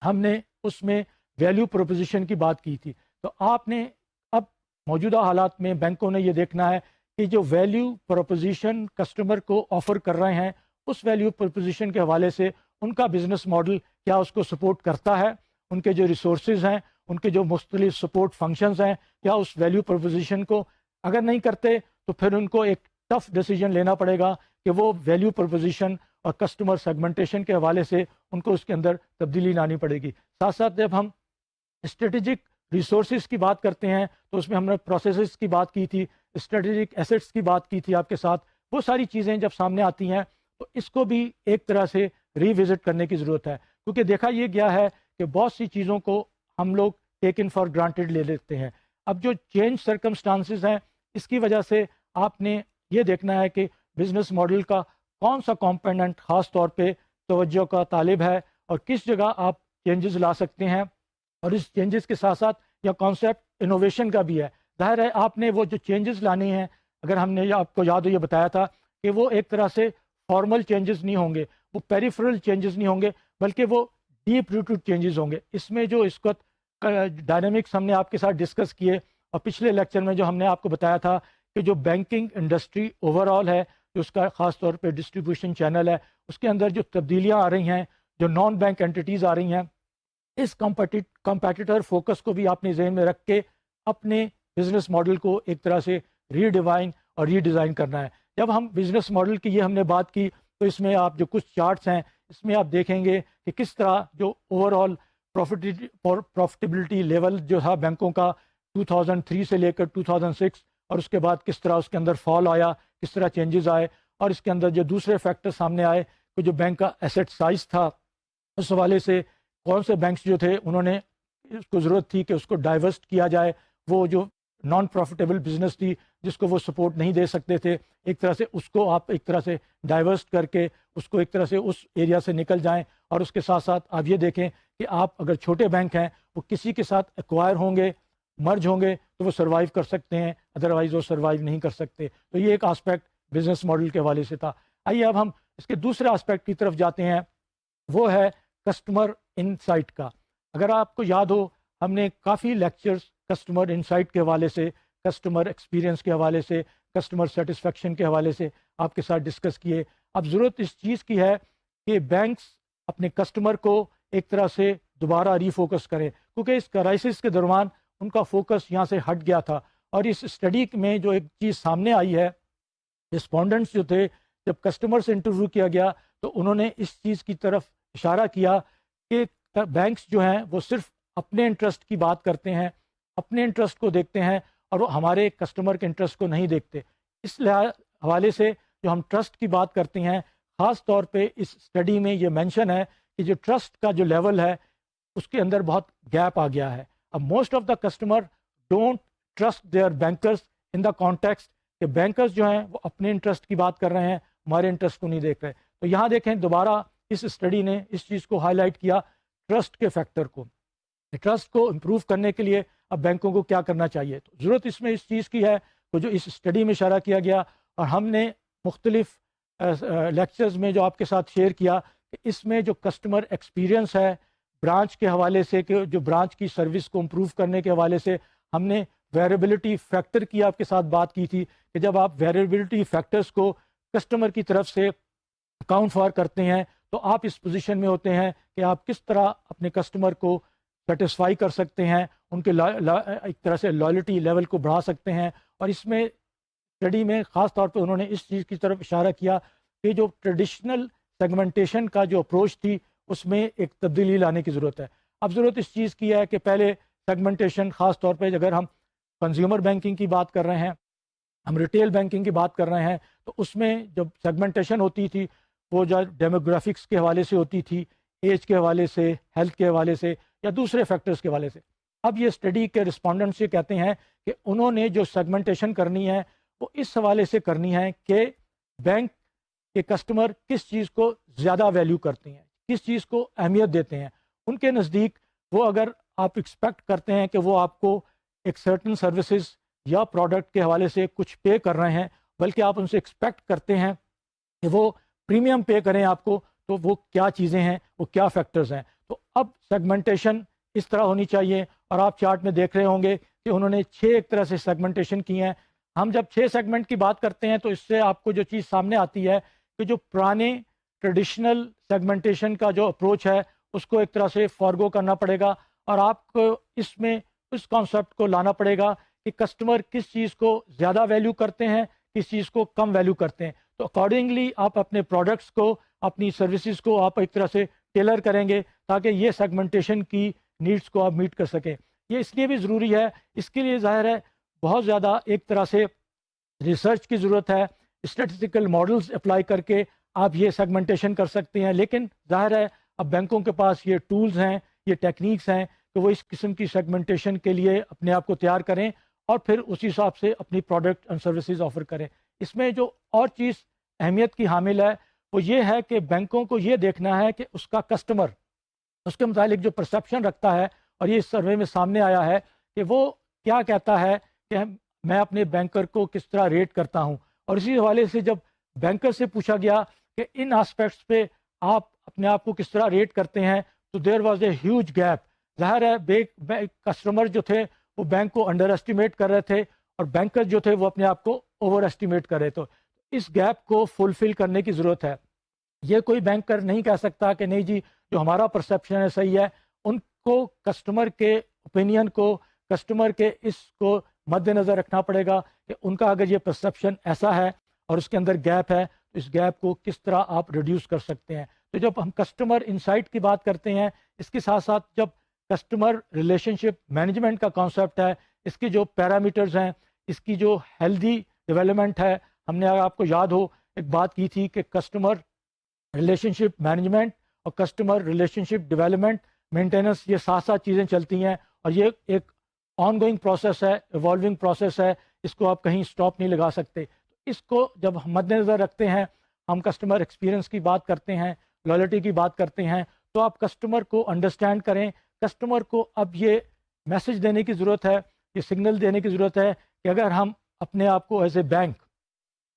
ہم نے اس میں ویلیو پروپوزیشن کی بات کی تھی، تو آپ نے اب موجودہ حالات میں بینکوں نے یہ دیکھنا ہے کہ جو ویلیو پروپوزیشن کسٹمر کو آفر کر رہے ہیں، اس ویلیو پروپوزیشن کے حوالے سے ان کا بزنس ماڈل کیا اس کو سپورٹ کرتا ہے، ان کے جو ریسورسز ہیں، ان کے جو مختلف سپورٹ فنکشنز ہیں، کیا اس ویلیو پروپوزیشن کو اگر نہیں کرتے تو پھر ان کو ایک ٹف ڈیسیجن لینا پڑے گا کہ وہ ویلیو پروپوزیشن اور کسٹمر سیگمنٹیشن کے حوالے سے ان کو اس کے اندر تبدیلی لانی پڑے گی۔ ساتھ ساتھ جب ہم اسٹریٹجک ریسورسز کی بات کرتے ہیں تو اس میں ہم نے پروسیسز کی بات کی تھی، اسٹریٹجک ایسٹس کی بات کی تھی آپ کے ساتھ۔ وہ ساری چیزیں جب سامنے آتی ہیں تو اس کو بھی ایک طرح سے ری وزٹ کرنے کی ضرورت ہے، کیونکہ دیکھا یہ گیا ہے کہ بہت سی چیزوں کو ہم لوگ ٹیکن فار گرانٹیڈ لے لیتے ہیں۔ اب جو چینج سرکمسٹانسز ہیں، اس کی وجہ سے آپ نے یہ دیکھنا ہے کہ بزنس ماڈل کا کون سا کمپوننٹ خاص طور پہ توجہ کا طالب ہے، اور کس جگہ آپ چینجز لا سکتے ہیں، اور اس چینجز کے ساتھ ساتھ یا کانسیپٹ انوویشن کا بھی ہے۔ ظاہر ہے آپ نے وہ جو چینجز لانے ہیں، اگر ہم نے آپ کو یاد ہو یہ بتایا تھا کہ وہ ایک طرح سے فارمل چینجز نہیں ہوں گے، وہ پیریفرل چینجز نہیں ہوں گے، بلکہ وہ ڈیپ روٹڈ چینجز ہوں گے۔ اس میں جو اس وقت ڈائنامکس ہم نے آپ کے ساتھ ڈسکس کیے، اور پچھلے لیکچر میں جو ہم نے آپ کو بتایا تھا کہ جو بینکنگ انڈسٹری اوور آل ہے، جو اس کا خاص طور پہ ڈسٹریبیوشن چینل ہے، اس کے اندر جو تبدیلیاں آ رہی ہیں، جو نان بینک اینٹیز آ رہی ہیں، اس کمپیٹیٹر فوکس کو بھی آپ نے ذہن میں رکھ کے اپنے بزنس ماڈل کو ایک طرح سے ری ڈیوائن اور ری ڈیزائن کرنا ہے۔ جب ہم بزنس ماڈل کی یہ ہم نے بات کی، تو اس میں آپ جو کچھ چارٹس ہیں، اس میں آپ دیکھیں گے کہ کس طرح جو اوور آل پروفٹیبلٹی لیول جو تھا بینکوں کا 2003 سے لے کر 2006، اور اس کے بعد کس طرح اس کے اندر فال آیا، کس طرح چینجز آئے، اور اس کے اندر جو دوسرے فیکٹر سامنے آئے کہ جو بینک کا ایسٹ سائز تھا، اس حوالے سے کون سے بینکس جو تھے انہوں نے اس کو ضرورت تھی کہ اس کو ڈائیورسٹ کیا جائے، وہ جو نان پروفیٹیبل بزنس تھی جس کو وہ سپورٹ نہیں دے سکتے تھے، ایک طرح سے اس کو آپ ایک طرح سے ڈائیورسٹ کر کے اس کو ایک طرح سے اس ایریا سے نکل جائیں، اور اس کے ساتھ ساتھ آپ یہ دیکھیں کہ آپ اگر چھوٹے بینک ہیں وہ کسی کے ساتھ ایکوائر ہوں گے، مرج ہوں گے، تو وہ سروائیو کر سکتے ہیں، ادروائز وہ سروائیو نہیں کر سکتے۔ تو یہ ایک آسپیکٹ بزنس ماڈل کے حوالے سے تھا. آئیے اب ہم اس کے دوسرے آسپیکٹ کی طرف جاتے ہیں, وہ ہے کسٹمر انسائٹ کا. اگر آپ کو یاد ہو, ہم نے کافی لیکچرز کسٹمر انسائٹ کے حوالے سے, کسٹمر ایکسپیرینس کے حوالے سے, کسٹمر سیٹسفیکشن کے حوالے سے آپ کے ساتھ ڈسکس کیے. اب ضرورت اس چیز کی ہے کہ بینکس اپنے کسٹمر کو ایک طرح سے دوبارہ ری فوکس کریں, کیونکہ اس کرائسس کے دوران ان کا فوکس یہاں سے ہٹ گیا تھا. اور اس اسٹڈی میں جو ایک چیز سامنے آئی ہے, رسپونڈنٹس جو تھے, جب کسٹمر سے انٹرویو کیا گیا تو انہوں نے اس چیز کی طرف اشارہ کیا کہ بینکس جو ہیں وہ صرف اپنے انٹرسٹ کی بات کرتے ہیں, اپنے انٹرسٹ کو دیکھتے ہیں, اور وہ ہمارے کسٹمر کے انٹرسٹ کو نہیں دیکھتے. اس حوالے سے جو ہم ٹرسٹ کی بات کرتے ہیں, خاص طور پہ اس اسٹڈی میں یہ مینشن ہے کہ جو ٹرسٹ کا جو لیول ہے اس کے اندر بہت گیپ آ گیا ہے. اب most of the customer don't trust their bankers in the context کہ بینکرز جو ہیں وہ اپنے انٹرسٹ کی بات کر رہے ہیں, ہمارے انٹرسٹ کو نہیں دیکھ رہے. تو یہاں دیکھیں دوبارہ اس اسٹڈی نے اس چیز کو ہائی لائٹ کیا, ٹرسٹ کے فیکٹر کو. ٹرسٹ کو امپروو کرنے کے لیے اب بینکوں کو کیا کرنا چاہیے. تو ضرورت اس میں اس چیز کی ہے تو جو اس اسٹڈی میں اشارہ کیا گیا, اور ہم نے مختلف لیکچرز میں جو آپ کے ساتھ شیئر کیا کہ اس میں جو کسٹمر ایکسپیرینس ہے برانچ کے حوالے سے, کہ جو برانچ کی سروس کو امپروو کرنے کے حوالے سے ہم نے ویریبلٹی فیکٹر کی آپ کے ساتھ بات کی تھی کہ جب آپ ویریبلٹی فیکٹرز کو کسٹمر کی طرف سے اکاؤنٹ فار کرتے ہیں تو آپ اس پوزیشن میں ہوتے ہیں کہ آپ کس طرح اپنے کسٹمر کو سیٹسفائی کر سکتے ہیں, ان کے ایک طرح سے لائلٹی لیول کو بڑھا سکتے ہیں. اور اس میں اسٹڈی میں خاص طور پہ انہوں نے اس چیز کی طرف اشارہ کیا کہ جو ٹریڈیشنل سیگمنٹیشن کا جو اپروچ تھی اس میں ایک تبدیلی لانے کی ضرورت ہے. اب ضرورت اس چیز کی ہے کہ پہلے سیگمنٹیشن, خاص طور پہ اگر ہم کنزیومر بینکنگ کی بات کر رہے ہیں, ہم ریٹیل بینکنگ کی بات کر رہے ہیں, تو اس میں جب سیگمنٹیشن ہوتی تھی وہ جو ڈیموگرافکس کے حوالے سے ہوتی تھی, ایج کے حوالے سے, ہیلتھ کے حوالے سے, یا دوسرے فیکٹرز کے حوالے سے. اب یہ اسٹڈی کے رسپونڈنٹ سے کہتے ہیں کہ انہوں نے جو سیگمنٹیشن کرنی ہے وہ اس حوالے سے کرنی ہے کہ بینک کے کسٹمر کس چیز کو زیادہ ویلیو کرتے ہیں, کس چیز کو اہمیت دیتے ہیں. ان کے نزدیک وہ اگر آپ ایکسپیکٹ کرتے ہیں کہ وہ آپ کو ایک سرٹن سروسز یا پروڈکٹ کے حوالے سے کچھ پے کر رہے ہیں, بلکہ آپ ان سے ایکسپیکٹ کرتے ہیں کہ وہ پریمیم پے کریں آپ کو, تو وہ کیا چیزیں ہیں, وہ کیا فیکٹرز ہیں. تو اب سیگمنٹیشن اس طرح ہونی چاہیے, اور آپ چارٹ میں دیکھ رہے ہوں گے کہ انہوں نے 6 ایک طرح سے سیگمنٹیشن کی ہیں. ہم جب 6 سیگمنٹ کی بات کرتے ہیں تو اس سے آپ کو جو چیز سامنے آتی ہے کہ جو پرانے ٹریڈیشنل سیگمنٹیشن کا جو اپروچ ہے اس کو ایک طرح سے فارگو کرنا پڑے گا, اور آپ کو اس میں اس کانسیپٹ کو لانا پڑے گا کہ کسٹمر کس چیز کو زیادہ ویلیو کرتے ہیں, کس چیز کو کم ویلیو کرتے ہیں. تو اکارڈنگلی آپ اپنے پروڈکٹس کو, اپنی سروسز کو آپ ایک طرح سے ٹیلر کریں گے تاکہ یہ سیگمنٹیشن کی نیڈس کو آپ میٹ کر سکیں. یہ اس لیے بھی ضروری ہے, اس کے لیے ظاہر ہے بہت زیادہ ایک طرح سے ریسرچ کی ضرورت ہے. اسٹیٹسٹیکل ماڈلز اپلائی کر کے آپ یہ سیگمنٹیشن کر سکتے ہیں, لیکن ظاہر ہے اب بینکوں کے پاس یہ ٹولز ہیں, یہ ٹیکنیکس ہیں کہ وہ اس قسم کی سیگمنٹیشن کے لیے اپنے آپ کو تیار کریں اور پھر اسی حساب سے اپنی پروڈکٹ اینڈ سروسز آفر کریں. اس میں جو اور چیز اہمیت کی حامل ہے وہ یہ ہے کہ بینکوں کو یہ دیکھنا ہے کہ اس کا کسٹمر اس کے متعلق جو پرسیپشن رکھتا ہے, اور یہ اس سروے میں سامنے آیا ہے کہ وہ کیا کہتا ہے کہ میں اپنے بینکر کو کس طرح ریٹ کرتا ہوں. اور اسی حوالے سے جب بینکر سے پوچھا گیا کہ ان آسپیکٹس پہ آپ اپنے آپ کو کس طرح ریٹ کرتے ہیں, تو there was a huge gap. ظاہر ہے کسٹمر جو تھے وہ بینک کو انڈر ایسٹیمیٹ کر رہے تھے, اور بینکر جو تھے وہ اپنے آپ کو اوور ایسٹیمیٹ کر رہے تھے. اس گیپ کو فلفل کرنے کی ضرورت ہے. یہ کوئی بینکر نہیں کہہ سکتا کہ نہیں جی جو ہمارا پرسیپشن ہے صحیح ہے. ان کو کسٹمر کے اوپینین کو, کسٹمر کے اس کو مد نظر رکھنا پڑے گا کہ ان کا اگر یہ پرسیپشن ایسا ہے اور اس کے اندر گیپ ہے تو اس گیپ کو کس طرح آپ ریڈیوس کر سکتے ہیں. تو جب ہم کسٹمر انسائٹ کی بات کرتے ہیں, اس کے ساتھ ساتھ جب کسٹمر ریلیشن شپ مینجمنٹ کا کانسیپٹ ہے, اس کی جو پیرامیٹرز ہیں, اس کی جو ہیلدی ڈیولپمنٹ ہے, ہم نے آپ کو یاد ہو ایک بات کی تھی کہ کسٹمر ریلیشن شپ مینجمنٹ اور کسٹمر ریلیشن شپ ڈیولپمنٹ مینٹیننس یہ ساتھ ساتھ چیزیں چلتی ہیں, اور یہ ایک آن گوئنگ پروسیس ہے, ایوالونگ پروسیس ہے, اس کو آپ کہیں سٹاپ نہیں لگا سکتے. اس کو جب ہم مد نظر رکھتے ہیں, ہم کسٹمر ایکسپیرینس کی بات کرتے ہیں, لائلٹی کی بات کرتے ہیں, تو آپ کسٹمر کو انڈرسٹینڈ کریں. کسٹمر کو اب یہ میسج دینے کی ضرورت ہے, یہ سگنل دینے کی ضرورت ہے کہ اگر ہم اپنے آپ کو as a bank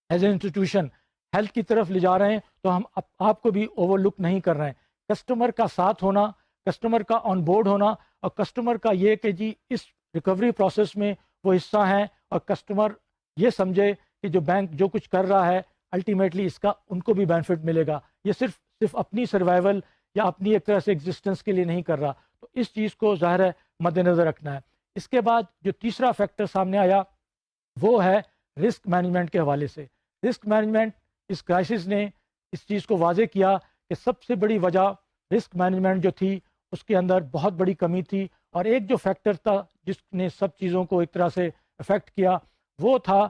as a institution health کی طرف لے جا رہے ہیں تو ہم آپ کو بھی اوور لک نہیں کر رہے ہیں. کسٹمر کا ساتھ ہونا، کسٹمر کا آن بورڈ ہونا، اور کسٹمر کا یہ کہ جی اس ریکوری پروسیس میں وہ حصہ ہیں، اور کسٹمر یہ سمجھے کہ جو بینک جو کچھ کر رہا ہے الٹیمیٹلی اس کا ان کو بھی بینیفٹ ملے گا. یہ صرف اپنی سروائیول یا اپنی ایک طرح سے ایگزسٹنس کے لیے نہیں کر رہا. تو اس چیز کو ظاہر ہے مد نظر رکھنا ہے. اس کے بعد جو تیسرا فیکٹر سامنے آیا وہ ہے رسک مینجمنٹ کے حوالے سے. رسک مینجمنٹ اس کرائسس نے اس چیز کو واضح کیا کہ سب سے بڑی وجہ رسک مینجمنٹ جو تھی اس کے اندر بہت بڑی کمی تھی. اور ایک جو فیکٹر تھا جس نے سب چیزوں کو ایک طرح سے افیکٹ کیا وہ تھا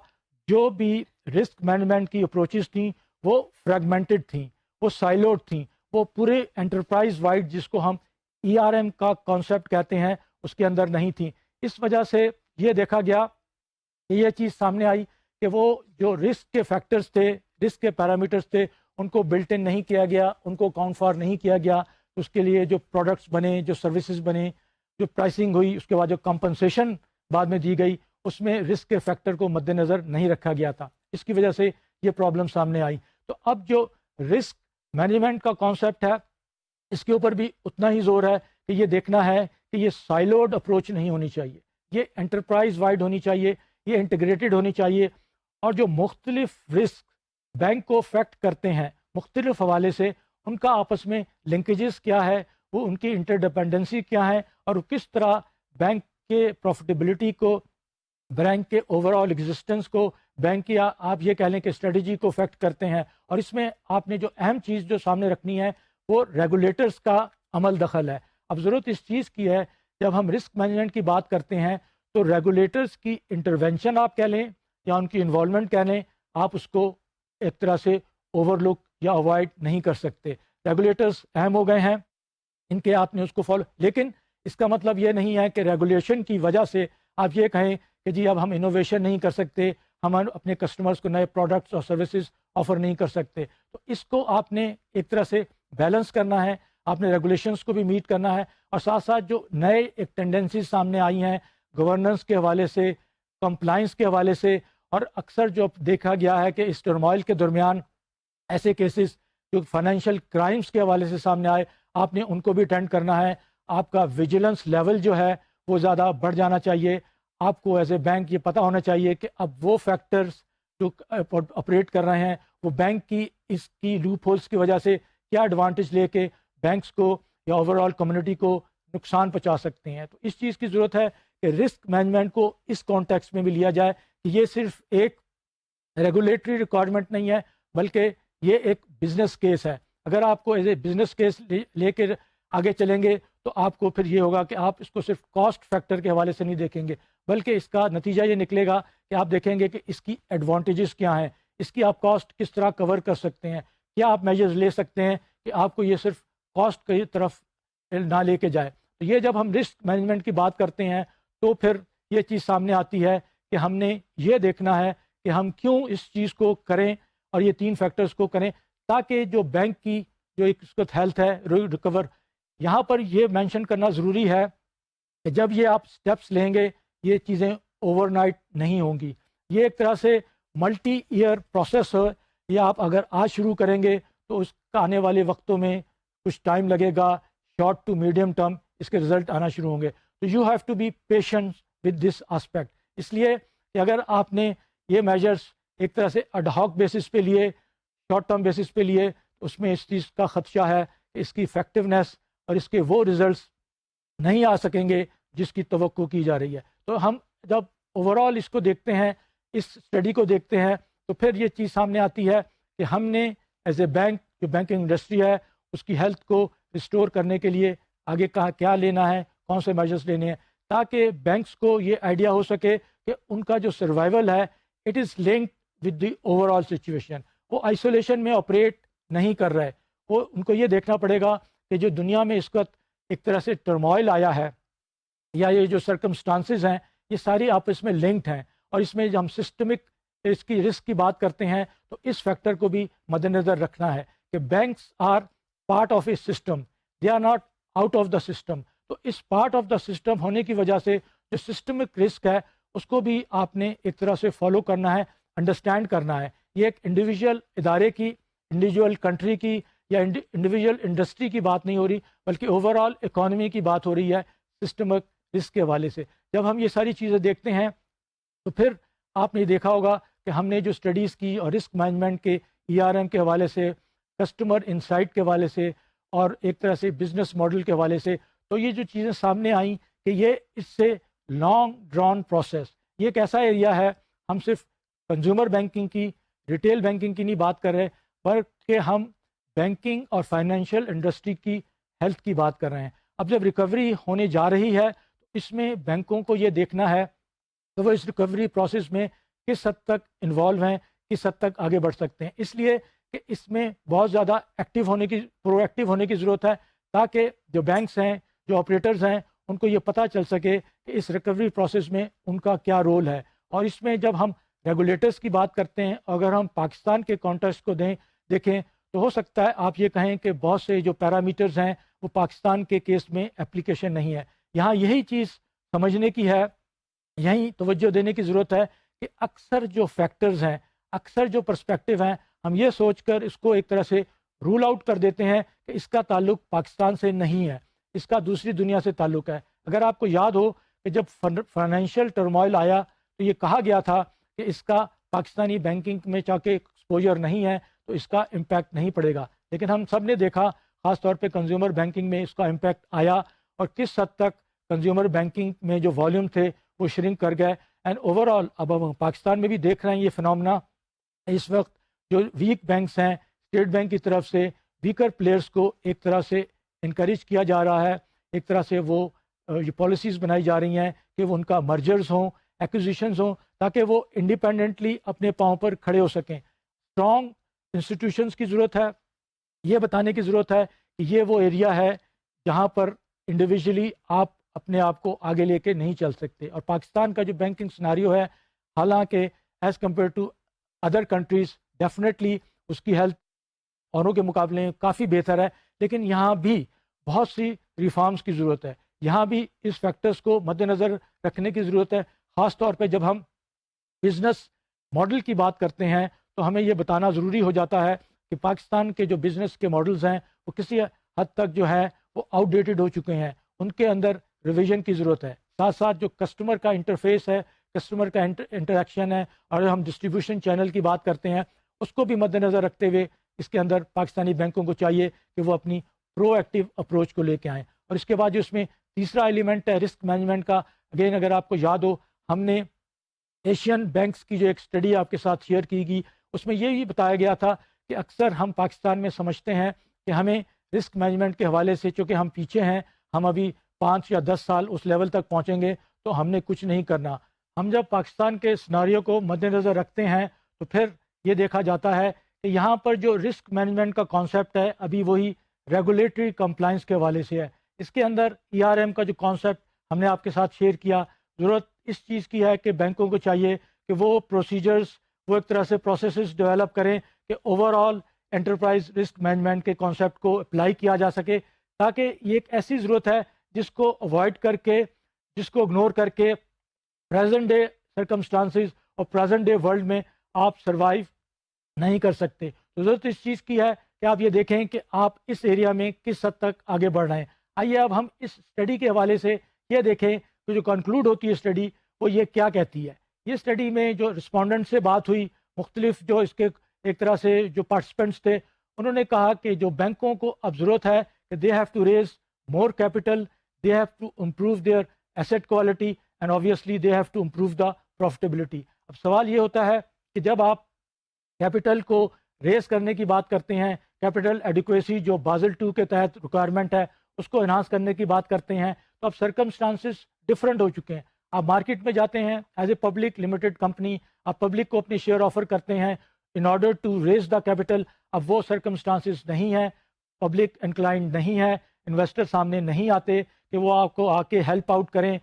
جو بھی رسک مینجمنٹ کی اپروچز تھیں وہ فریگمنٹڈ تھیں، وہ سائلوڈ تھیں، وہ پورے انٹرپرائز وائڈ جس کو ہم ERM کا کانسیپٹ کہتے ہیں اس کے اندر نہیں تھیں. اس وجہ سے یہ دیکھا گیا کہ یہ چیز سامنے آئی کہ وہ جو رسک کے فیکٹرز تھے، رسک کے پیرامیٹرز تھے، ان کو بلٹ ان نہیں کیا گیا، ان کو اکاؤنٹ فار نہیں کیا گیا. اس کے لیے جو پروڈکٹس بنے، جو سروسز بنے، جو پرائسنگ ہوئی، اس کے بعد جو کمپنسیشن بعد میں دی گئی، اس میں رسک کے فیکٹر کو مد نظر نہیں رکھا گیا تھا. اس کی وجہ سے یہ پرابلم سامنے آئی. تو اب جو رسک مینجمنٹ کا کانسیپٹ ہے اس کے اوپر بھی اتنا ہی زور ہے کہ یہ دیکھنا ہے کہ یہ سائلوڈ اپروچ نہیں ہونی چاہیے، یہ انٹرپرائز وائڈ ہونی چاہیے، یہ انٹیگریٹڈ ہونی چاہیے. اور جو مختلف رسک بینک کو افیکٹ کرتے ہیں مختلف حوالے سے، ان کا آپس میں لنکیجز کیا ہے، وہ ان کی انٹر ڈپینڈنسی کیا ہے، اور وہ کس طرح بینک کے پروفٹیبلٹی کو، بینک کے اوور آل ایگزسٹنس کو، بینک کی آپ یہ کہہ لیں کہ اسٹریٹجی کو افیکٹ کرتے ہیں. اور اس میں آپ نے جو اہم چیز جو سامنے رکھنی ہے وہ ریگولیٹرز کا عمل دخل ہے. اب ضرورت اس چیز کی ہے جب ہم رسک مینجمنٹ کی بات کرتے ہیں تو ریگولیٹرز کی انٹرونشن آپ کہہ لیں یا ان کی انوالومنٹ کہہ لیں، آپ اس کو ایک طرح سے اوور لک یا اوائڈ نہیں کر سکتے. ریگولیٹرز اہم ہو گئے ہیں، ان کے آپ نے اس کو فالو، لیکن اس کا مطلب یہ نہیں ہے کہ ریگولیشن کی وجہ سے آپ یہ کہیں کہ جی اب ہم انوویشن نہیں کر سکتے، ہم اپنے کسٹمرز کو نئے پروڈکٹس اور سروسز آفر نہیں کر سکتے. تو اس کو آپ نے ایک طرح سے بیلنس کرنا ہے، آپ نے ریگولیشنز کو بھی میٹ کرنا ہے، اور ساتھ ساتھ جو نئے ایک ٹینڈنسیز سامنے آئی ہیں گورننس کے حوالے سے، کمپلائنس کے حوالے سے، اور اکثر جو دیکھا گیا ہے کہ اس ٹرموائل کے درمیان ایسے کیسز جو فائنینشیل کرائمز کے حوالے سے سامنے آئے، آپ نے ان کو بھی اٹینڈ کرنا ہے. آپ کا ویجیلنس لیول جو ہے وہ زیادہ بڑھ جانا چاہیے. آپ کو ایز اے بینک یہ پتہ ہونا چاہیے کہ اب وہ فیکٹرز جو آپریٹ کر رہے ہیں وہ بینک کی اس کی لوپ ہولز کی وجہ سے کیا ایڈوانٹیج لے کے بینکس کو یا اوور آل کمیونٹی کو نقصان پہنچا سکتے ہیں. تو اس چیز کی ضرورت ہے کہ رسک مینجمنٹ کو اس کانٹیکس میں بھی لیا جائے کہ یہ صرف ایک ریگولیٹری ریکوائرمنٹ نہیں ہے بلکہ یہ ایک بزنس کیس ہے. اگر آپ کو ایز اے بزنس کیس لے کے آگے چلیں گے تو آپ کو پھر یہ ہوگا کہ آپ اس کو صرف کاسٹ فیکٹر کے حوالے سے نہیں دیکھیں گے، بلکہ اس کا نتیجہ یہ نکلے گا کہ آپ دیکھیں گے کہ اس کی ایڈوانٹیجز کیا ہیں، اس کی آپ کاسٹ کس طرح کور کر سکتے ہیں، کیا آپ میجرز لے سکتے ہیں کہ آپ کو یہ صرف کاسٹ کی طرف نہ لے کے جائے. تو یہ جب ہم رسک مینجمنٹ کی بات کرتے ہیں تو پھر یہ چیز سامنے آتی ہے کہ ہم نے یہ دیکھنا ہے کہ ہم کیوں اس چیز کو کریں، اور یہ تین فیکٹرز کو کریں تاکہ جو بینک کی جو ایک اس وقت ہیلتھ ہے ریکور. یہاں پر یہ مینشن کرنا ضروری ہے کہ جب یہ آپ سٹیپس لیں گے یہ چیزیں اوور نائٹ نہیں ہوں گی، یہ ایک طرح سے ملٹی ایئر پروسیس ہے. یہ آپ اگر آج شروع کریں گے تو اس کا آنے والے وقتوں میں کچھ ٹائم لگے گا، شارٹ ٹو میڈیم ٹرم اس کے رزلٹ آنا شروع ہوں گے. تو you have to be patient with this aspect. اس لیے کہ اگر آپ نے یہ میجرز ایک طرح سے ایڈ ہاک بیسس پہ لیے، شارٹ ٹرم بیسس پہ لیے، اس میں اس چیز کا خدشہ ہے کہ اس کی افیکٹونیس اور اس کے وہ ریزلٹس نہیں آ سکیں گے جس کی توقع کی جا رہی ہے. تو ہم جب اوور آل اس کو دیکھتے ہیں، اس اسٹڈی کو دیکھتے ہیں، تو پھر یہ چیز سامنے آتی ہے کہ ہم نے ایز اے بینک جو بینکنگ انڈسٹری ہے اس کی ہیلتھ کو ریسٹور کرنے کے لیے آگے کہاں کیا لینا ہے، کون سے میجرز لینے ہیں، تاکہ بینکس کو یہ آئیڈیا ہو سکے کہ ان کا جو سروائیول ہے it is linked with the over all situation. وہ آئسولیشن میں آپریٹ نہیں کر رہے، وہ ان کو یہ دیکھنا پڑے گا کہ جو دنیا میں اس وقت ایک طرح سے ٹرموائل آیا ہے یا یہ جو سرکمسٹانسز ہیں یہ ساری آپس میں لنکڈ ہیں. اور اس میں جب ہم سسٹمک اس کی رسک کی بات کرتے ہیں تو اس فیکٹر کو بھی مد نظر رکھنا ہے کہ banks are part of a system, they are not out of the system. تو اس پارٹ آف دا سسٹم ہونے کی وجہ سے جو سسٹمک رسک ہے اس کو بھی آپ نے ایک طرح سے فالو کرنا ہے، انڈرسٹینڈ کرنا ہے یہ ایک انڈیویجول ادارے کی، انڈیویجول کنٹری کی یا انڈیویجول انڈسٹری کی بات نہیں ہو رہی، بلکہ اوور آل اکانومی کی بات ہو رہی ہے سسٹمک رسک کے حوالے سے۔ جب ہم یہ ساری چیزیں دیکھتے ہیں تو پھر آپ نے دیکھا ہوگا کہ ہم نے جو اسٹڈیز کی اور رسک مینجمنٹ کے ERM کے حوالے سے، کسٹمر انسائٹ کے حوالے سے، اور ایک طرح سے بزنس ماڈل کے حوالے سے، تو یہ جو چیزیں سامنے آئیں کہ یہ اس سے لانگ ڈران پروسیس، یہ ایک ایسا ایریا ہے، ہم صرف کنزیومر بینکنگ کی، ریٹیل بینکنگ کی نہیں بات کر رہے، بلکہ ہم بینکنگ اور فائنینشیل انڈسٹری کی ہیلتھ کی بات کر رہے ہیں۔ اب جب ریکوری ہونے جا رہی ہے تو اس میں بینکوں کو یہ دیکھنا ہے کہ وہ اس ریکوری پروسیس میں کس حد تک انوالو ہیں، کس حد تک آگے بڑھ سکتے ہیں، اس لیے کہ اس میں بہت زیادہ پرو ایکٹیو ہونے کی ضرورت ہے، تاکہ جو بینکس ہیں، جو آپریٹرز ہیں، ان کو یہ پتہ چل سکے کہ اس ریکوری پروسیس میں ان کا کیا رول ہے۔ اور اس میں جب ہم ریگولیٹرز کی بات کرتے ہیں، اگر ہم پاکستان کے کانٹیکسٹ کو دیکھیں تو ہو سکتا ہے آپ یہ کہیں کہ بہت سے جو پیرامیٹرز ہیں وہ پاکستان کے کیس میں اپلیکیشن نہیں ہے۔ یہاں یہی چیز سمجھنے کی ہے، یہیں توجہ دینے کی ضرورت ہے کہ اکثر جو فیکٹرز ہیں، اکثر جو پرسپیکٹیو ہیں، ہم یہ سوچ کر اس کو ایک طرح سے رول آؤٹ کر دیتے ہیں کہ اس کا تعلق پاکستان سے نہیں ہے، اس کا دوسری دنیا سے تعلق ہے۔ اگر آپ کو یاد ہو کہ جب فائنینشیل ٹرموائل آیا تو یہ کہا گیا تھا کہ اس کا پاکستانی بینکنگ میں چاہے ایکسپوجر نہیں ہے تو اس کا امپیکٹ نہیں پڑے گا، لیکن ہم سب نے دیکھا خاص طور پہ کنزیومر بینکنگ میں اس کا امپیکٹ آیا، اور کس حد تک کنزیومر بینکنگ میں جو والیوم تھے وہ شرنک کر گئے۔ اینڈ اوور آل اب ہم پاکستان میں بھی دیکھ رہے ہیں یہ فنومنا، اس وقت جو ویک بینکس ہیں، اسٹیٹ بینک کی طرف سے ویکر پلیئرز کو ایک طرح سے انکریج کیا جا رہا ہے، ایک طرح سے وہ یہ پالیسیز بنائی جا رہی ہیں کہ وہ ان کا مرجرز ہوں، ایکوزیشنز ہوں، تاکہ وہ انڈیپینڈنٹلی اپنے پاؤں پر کھڑے ہو سکیں۔ اسٹرانگ انسٹیٹیوشنز کی ضرورت ہے، یہ بتانے کی ضرورت ہے کہ یہ وہ ایریا ہے جہاں پر انڈیویجولی آپ اپنے آپ کو آگے لے کے نہیں چل سکتے۔ اور پاکستان کا جو بینکنگ سناریو ہے، حالانکہ as compared to other countries definitely اس کی ہیلتھ اوروں کے مقابلے میں کافی بہتر ہے، لیکن یہاں بھی بہت سی ریفارمز کی ضرورت ہے، یہاں بھی اس فیکٹرز کو مد نظر رکھنے کی ضرورت ہے۔ خاص طور پہ جب ہم بزنس ماڈل کی بات کرتے ہیں تو ہمیں یہ بتانا ضروری ہو جاتا ہے کہ پاکستان کے جو بزنس کے ماڈلز ہیں وہ کسی حد تک جو ہے وہ آؤٹ ڈیٹڈ ہو چکے ہیں، ان کے اندر ریویژن کی ضرورت ہے۔ ساتھ ساتھ جو کسٹمر کا انٹرفیس ہے، کسٹمر کا انٹریکشن ہے، اور ہم ڈسٹریبیوشن چینل کی بات کرتے ہیں، اس کو بھی مد نظر رکھتے ہوئے اس کے اندر پاکستانی بینکوں کو چاہیے کہ وہ اپنی پرو ایکٹیو اپروچ کو لے کے آئیں۔ اور اس کے بعد جو اس میں تیسرا ایلیمنٹ ہے رسک مینجمنٹ کا، اگین اگر آپ کو یاد ہو ہم نے ایشین بینکس کی جو ایک اسٹڈی آپ کے ساتھ شیئر کی گئی، اس میں یہ بھی بتایا گیا تھا کہ اکثر ہم پاکستان میں سمجھتے ہیں کہ ہمیں رسک مینجمنٹ کے حوالے سے چونکہ ہم پیچھے ہیں، ہم ابھی 5 یا 10 سال اس لیول تک پہنچیں گے تو ہم نے کچھ نہیں کرنا۔ ہم جب پاکستان کے سناریو کو مد نظر رکھتے ہیں تو پھر یہ دیکھا جاتا ہے کہ یہاں پر جو رسک مینجمنٹ کا کانسیپٹ ہے ابھی وہی ریگولیٹری کمپلائنس کے حوالے سے ہے۔ اس کے اندر ERM کا جو کانسیپٹ ہم نے آپ کے ساتھ شیئر کیا، ضرورت اس چیز کی ہے کہ بینکوں کو چاہیے کہ وہ پروسیجرز، وہ ایک طرح سے پروسیسز ڈیولپ کریں کہ over all enterprise risk management کے کانسیپٹ کو اپلائی کیا جا سکے، تاکہ یہ ایک ایسی ضرورت ہے جس کو اوائڈ کر کے، جس کو اگنور کر کے پریزنٹ ڈے سرکمسٹانسز اور پریزنٹ ڈے ورلڈ میں آپ سروائیو نہیں کر سکتے۔ تو ضرورت اس چیز کی ہے کہ آپ یہ دیکھیں کہ آپ اس ایریا میں کس حد تک آگے بڑھ رہے ہیں۔ آئیے اب ہم اس اسٹڈی کے حوالے سے یہ دیکھیں کہ جو کنکلوڈ ہوتی ہے اسٹڈی وہ یہ کیا کہتی ہے۔ یہ اسٹڈی میں جو رسپونڈنٹ سے بات ہوئی، مختلف جو اس کے ایک طرح سے جو پارٹیسپینٹس تھے، انہوں نے کہا کہ جو بینکوں کو اب ضرورت ہے کہ they have to raise more capital, they have to improve their asset quality and obviously they have to improve the profitability۔ اب سوال یہ ہوتا ہے کہ جب آپ کیپٹل کو ریز کرنے کی بات کرتے ہیں، کیپٹل ایڈیکویسی جو بازل 2 کے تحت ریکوائرمنٹ ہے اس کو انہانس کرنے کی بات کرتے ہیں، تو اب سرکمسٹانسز ڈفرینٹ ہو چکے ہیں۔ آپ مارکیٹ میں جاتے ہیں as a public limited company, آپ پبلک کو اپنی شیئر آفر کرتے ہیں in order to raise the capital, اب وہ سرکمسٹانسز نہیں ہیں، پبلک انکلائنڈ نہیں ہے، انویسٹر سامنے نہیں آتے کہ وہ آپ کو آ کے ہیلپ آؤٹ کریں،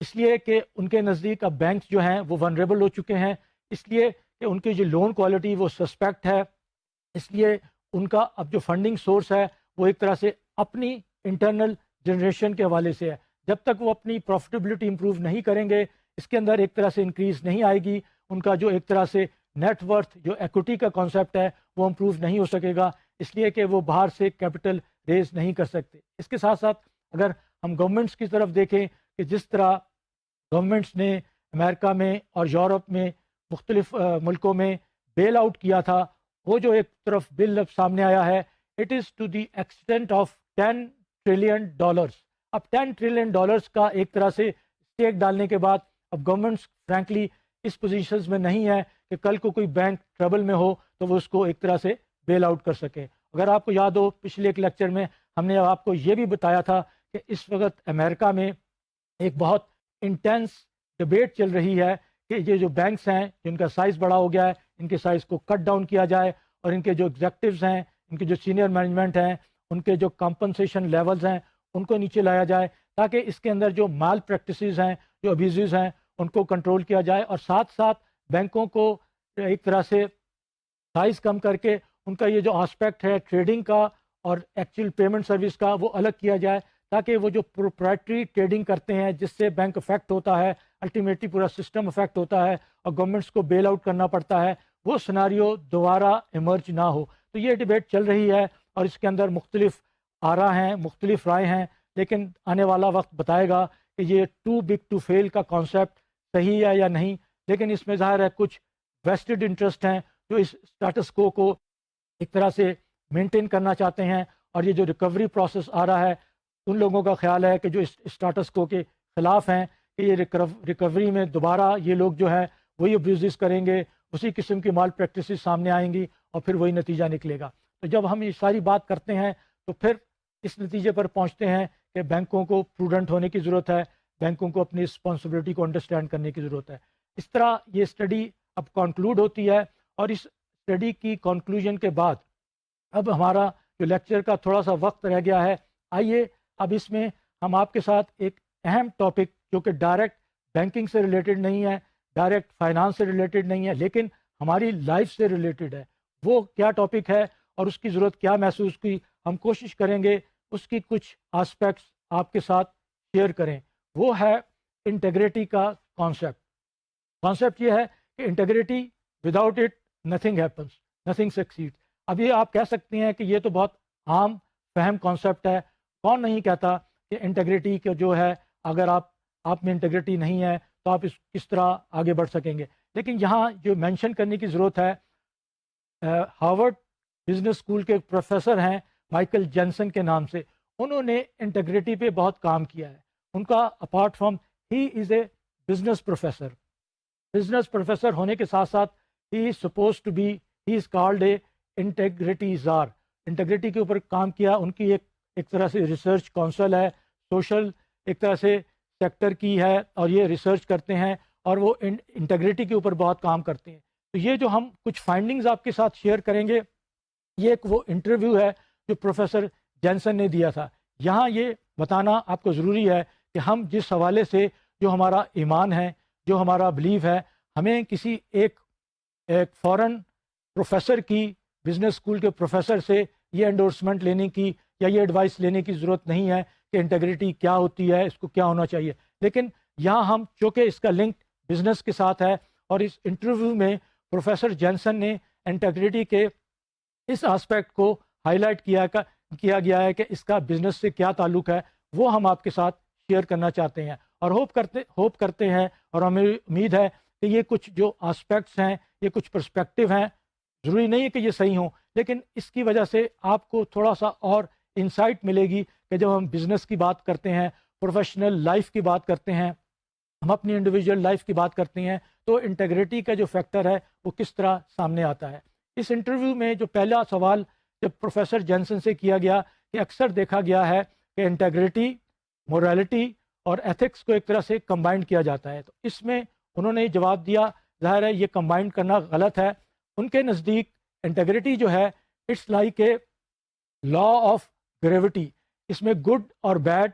اس لیے کہ ان کے نزدیک اب بینکس جو ہیں وہ ونریبل ہو چکے ہیں، اس لیے کہ ان کی جو لون کوالٹی وہ سسپیکٹ ہے، اس لیے ان کا اب جو فنڈنگ سورس ہے وہ ایک طرح سے اپنی انٹرنل جنریشن کے حوالے سے ہے۔ جب تک وہ اپنی پروفٹیبلٹی امپروو نہیں کریں گے، اس کے اندر ایک طرح سے انکریز نہیں آئے گی، ان کا جو ایک طرح سے نیٹ ورتھ جو ایکوٹی کا کانسیپٹ ہے وہ امپروو نہیں ہو سکے گا، اس لیے کہ وہ باہر سے کیپٹل ریز نہیں کر سکتے۔ اس کے ساتھ ساتھ اگر ہم گورنمنٹس کی طرف دیکھیں کہ جس طرح گورنمنٹس نے امریکہ میں اور یورپ میں مختلف ملکوں میں بیل آؤٹ کیا تھا، وہ جو ایک طرف بل اب سامنے آیا ہے، it is to the extent of $10 trillion. اب $10 ٹریلین کا ایک طرح سے اسٹیک ڈالنے کے بعد اب گورنمنٹس فرینکلی اس پوزیشنز میں نہیں ہے کہ کل کو کوئی بینک ٹربل میں ہو تو وہ اس کو ایک طرح سے بیل آؤٹ کر سکے۔ اگر آپ کو یاد ہو پچھلے ایک لیکچر میں ہم نے آپ کو یہ بھی بتایا تھا کہ اس وقت امریکہ میں ایک بہت انٹینس ڈبیٹ چل رہی ہے کہ یہ جو بینکس ہیں جن کا سائز بڑا ہو گیا ہے، ان کے سائز کو کٹ ڈاؤن کیا جائے اور ان کے جو ایگزیکٹوز ہیں، ان کے جو سینئر مینجمنٹ ہیں، ان کے جو کمپنسیشن لیولز ہیں ان کو نیچے لایا جائے، تاکہ اس کے اندر جو مال پریکٹسز ہیں، جو ابیوزز ہیں، ان کو کنٹرول کیا جائے، اور ساتھ ساتھ بینکوں کو ایک طرح سے سائز کم کر کے ان کا یہ جو آسپیکٹ ہے ٹریڈنگ کا اور ایکچوئل پیمنٹ سروس کا وہ الگ کیا جائے، تاکہ وہ جو پروپرائٹری ٹریڈنگ کرتے ہیں جس سے بینک افیکٹ ہوتا ہے، الٹیمیٹلی پورا سسٹم افیکٹ ہوتا ہے اور گورنمنٹس کو بیل آؤٹ کرنا پڑتا ہے، وہ سناریو دوبارہ ایمرج نہ ہو۔ تو یہ ڈبیٹ چل رہی ہے اور اس کے اندر مختلف آرا ہیں، مختلف رائے ہیں، لیکن آنے والا وقت بتائے گا کہ یہ ٹو بگ ٹو فیل کا کانسیپٹ صحیح ہے یا نہیں۔ لیکن اس میں ظاہر ہے کچھ ویسٹڈ انٹرسٹ ہیں جو اس اسٹیٹس کو ایک طرح سے مینٹین کرنا چاہتے ہیں، اور یہ جو ریکوری پروسیس آ رہا ہے ان لوگوں کا خیال ہے کہ جو اس اسٹیٹس کو کے خلاف ہیں کہ یہ ریکوری میں دوبارہ یہ لوگ جو ہے وہی ابیوزز کریں گے، اسی قسم کی مال پریکٹسز سامنے آئیں گی اور پھر وہی نتیجہ نکلے گا۔ تو جب ہم یہ ساری بات کرتے ہیں تو پھر اس نتیجے پر پہنچتے ہیں کہ بینکوں کو پروڈنٹ ہونے کی ضرورت ہے، بینکوں کو اپنی رسپانسبلٹی کو انڈرسٹینڈ کرنے کی ضرورت ہے۔ اس طرح یہ اسٹڈی اب کنکلوڈ ہوتی ہے، اور اس اسٹڈی کی کنکلوژن کے بعد اب ہمارا جو لیکچر کا تھوڑا سا وقت رہ گیا ہے، آئیے اب اس میں ہم آپ کے ساتھ ایک اہم ٹاپک جو کہ ڈائریکٹ بینکنگ سے ریلیٹڈ نہیں ہے، ڈائریکٹ فائنانس سے ریلیٹڈ نہیں ہے، لیکن ہماری لائف سے ریلیٹڈ ہے، وہ کیا ٹاپک ہے اور اس کی ضرورت کیا محسوس کی، ہم کوشش کریں گے اس کی کچھ آسپیکٹس آپ کے ساتھ شیئر کریں۔ وہ ہے انٹیگریٹی کا کانسیپٹ یہ ہے کہ integrity without it nothing happens, nothing succeed. اب یہ آپ کہہ سکتے ہیں کہ یہ تو بہت عام فہم کانسیپٹ ہے، کون نہیں کہتا کہ انٹیگریٹی کا جو ہے اگر آپ میں انٹیگریٹی نہیں ہے تو آپ کس طرح آگے بڑھ سکیں گے۔ لیکن یہاں جو مینشن کرنے کی ضرورت ہے، ہارورڈ بزنس اسکول کے پروفیسر ہیں مائیکل جینسن کے نام سے، انہوں نے انٹیگریٹی پہ بہت کام کیا ہے۔ ان کا apart from he is a business professor ہونے کے ساتھ ساتھ ہی is suppose to be, he is called a integrity czar. Integrity کے اوپر کام کیا، ان کی ایک طرح سے ریسرچ کونسل ہے، سوشل ایک طرح سے سیکٹر کی ہے، اور یہ ریسرچ کرتے ہیں اور وہ انٹیگریٹی کے اوپر بہت کام کرتے ہیں۔ تو یہ جو ہم کچھ فائنڈنگز آپ کے ساتھ شیئر کریں گے، یہ ایک وہ انٹرویو ہے جو پروفیسر جینسن نے دیا تھا۔ یہاں یہ بتانا آپ کو ضروری ہے کہ ہم جس حوالے سے جو ہمارا ایمان ہے، جو ہمارا بلیف ہے، ہمیں کسی ایک فورن پروفیسر کی، بزنس اسکول کے پروفیسر سے یہ انڈورسمنٹ لینے کی یا یہ ایڈوائس لینے کی ضرورت نہیں ہے کہ انٹیگریٹی کیا ہوتی ہے، اس کو کیا ہونا چاہیے۔ لیکن یہاں ہم چونکہ اس کا لنک بزنس کے ساتھ ہے، اور اس انٹرویو میں پروفیسر جینسن نے انٹیگریٹی کے اس آسپیکٹ کو ہائی لائٹ کیا گیا ہے کہ اس کا بزنس سے کیا تعلق ہے، وہ ہم آپ کے ساتھ شیئر کرنا چاہتے ہیں، اور ہوپ کرتے ہیں اور ہمیں امید ہے کہ یہ کچھ جو آسپیکٹس ہیں، یہ کچھ پرسپیکٹو ہیں، ضروری نہیں ہے کہ یہ صحیح ہوں، لیکن اس کی وجہ سے آپ کو تھوڑا سا اور انسائٹ ملے گی کہ جب ہم بزنس کی بات کرتے ہیں، پروفیشنل لائف کی بات کرتے ہیں، ہم اپنی انڈیویجول لائف کی بات کرتے ہیں، تو انٹیگریٹی کا جو فیکٹر ہے وہ کس طرح سامنے آتا ہے۔ اس انٹرویو میں جو پہلا سوال جب پروفیسر جینسن سے کیا گیا کہ اکثر دیکھا گیا ہے کہ انٹیگریٹی، مورالٹی اور ایتھکس کو ایک طرح سے کمبائنڈ کیا جاتا ہے، تو اس میں انہوں نے جواب دیا، ظاہر ہے یہ کمبائنڈ کرنا غلط ہے۔ ان کے نزدیک انٹیگریٹی جو ہے it's like a law of gravity, اس میں گڈ اور بیڈ،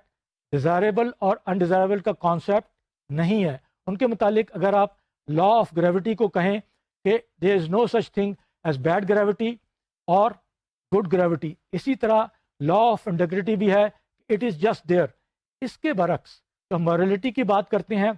ڈیزائربل اور انڈیزائربل کا کانسیپٹ نہیں ہے۔ ان کے متعلق اگر آپ لا آف گریوٹی کو کہیں کہ there is no such thing as bad gravity اور گڈ گریوٹی، اسی طرح لا آف انٹیگریٹی بھی ہے، اٹ از جسٹ دیئر۔ اس کے برعکس جب مورالٹی کی بات کرتے ہیں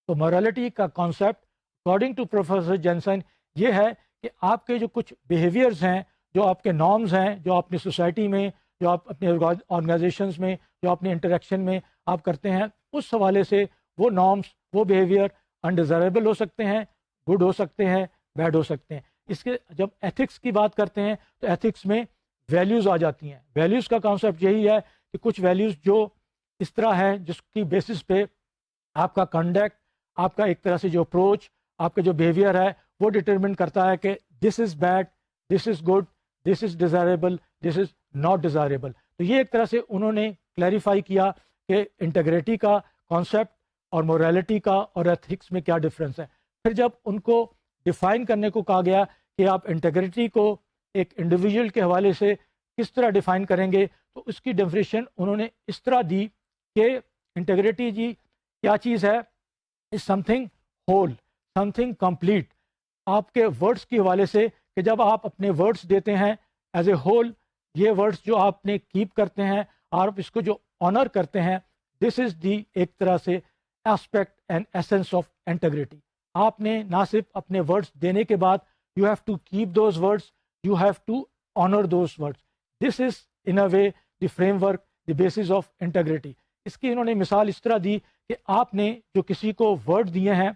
تو مورالٹی کا concept according to professor Jensen یہ ہے کہ آپ کے جو کچھ بیہیویئرز ہیں، جو آپ کے نارمز ہیں، جو آپ اپنی سوسائٹی میں، جو آپ اپنے آرگنائزیشنز میں، جو اپنے انٹریکشن میں آپ کرتے ہیں، اس حوالے سے وہ نارمز، وہ بیہیویئر انڈیزائربل ہو سکتے ہیں، گڈ ہو سکتے ہیں، بیڈ ہو سکتے ہیں۔ اس کے جب ایتھکس کی بات کرتے ہیں تو ایتھکس میں ویلیوز آ جاتی ہیں۔ ویلیوز کا کانسیپٹ یہی ہے کہ کچھ ویلیوز جو اس طرح ہے جس کی بیسس پہ آپ کا کنڈکٹ، آپ کا ایک طرح سے جو اپروچ، آپ کا جو بیہیویئر ہے وہ ڈٹرمن کرتا ہے کہ this is bad, this is good, this is desirable, this is not desirable. تو یہ ایک طرح سے انہوں نے کلیریفائی کیا کہ انٹیگریٹی کا کانسیپٹ اور موریلٹی کا اور ایتھکس میں کیا ڈفرینس ہے۔ پھر جب ان کو ڈیفائن کرنے کو کہا گیا کہ آپ انٹیگریٹی کو ایک انڈیویجول کے حوالے سے کس طرح ڈیفائن کریں گے، تو اس کی ڈیفینیشن انہوں نے اس طرح دی کہ انٹیگریٹی جی کیا چیز ہے، is something whole, something complete. آپ کے ورڈس کے حوالے سے کہ جب آپ اپنے ورڈس دیتے ہیں ایز اے ہول، یہ ورڈس جو آپ نے کیپ کرتے ہیں اور اس کو جو آنر کرتے ہیں، دس از دی ایک طرح سے aspect and essence of integrity. آپ نے نہ صرف اپنے ورڈس دینے کے بعد you have to keep those words, you have to honour those words. This is in a way the framework, the basis of integrity. اس کی انہوں نے مثال اس طرح دی کہ آپ نے جو کسی کو ورڈ دیے ہیں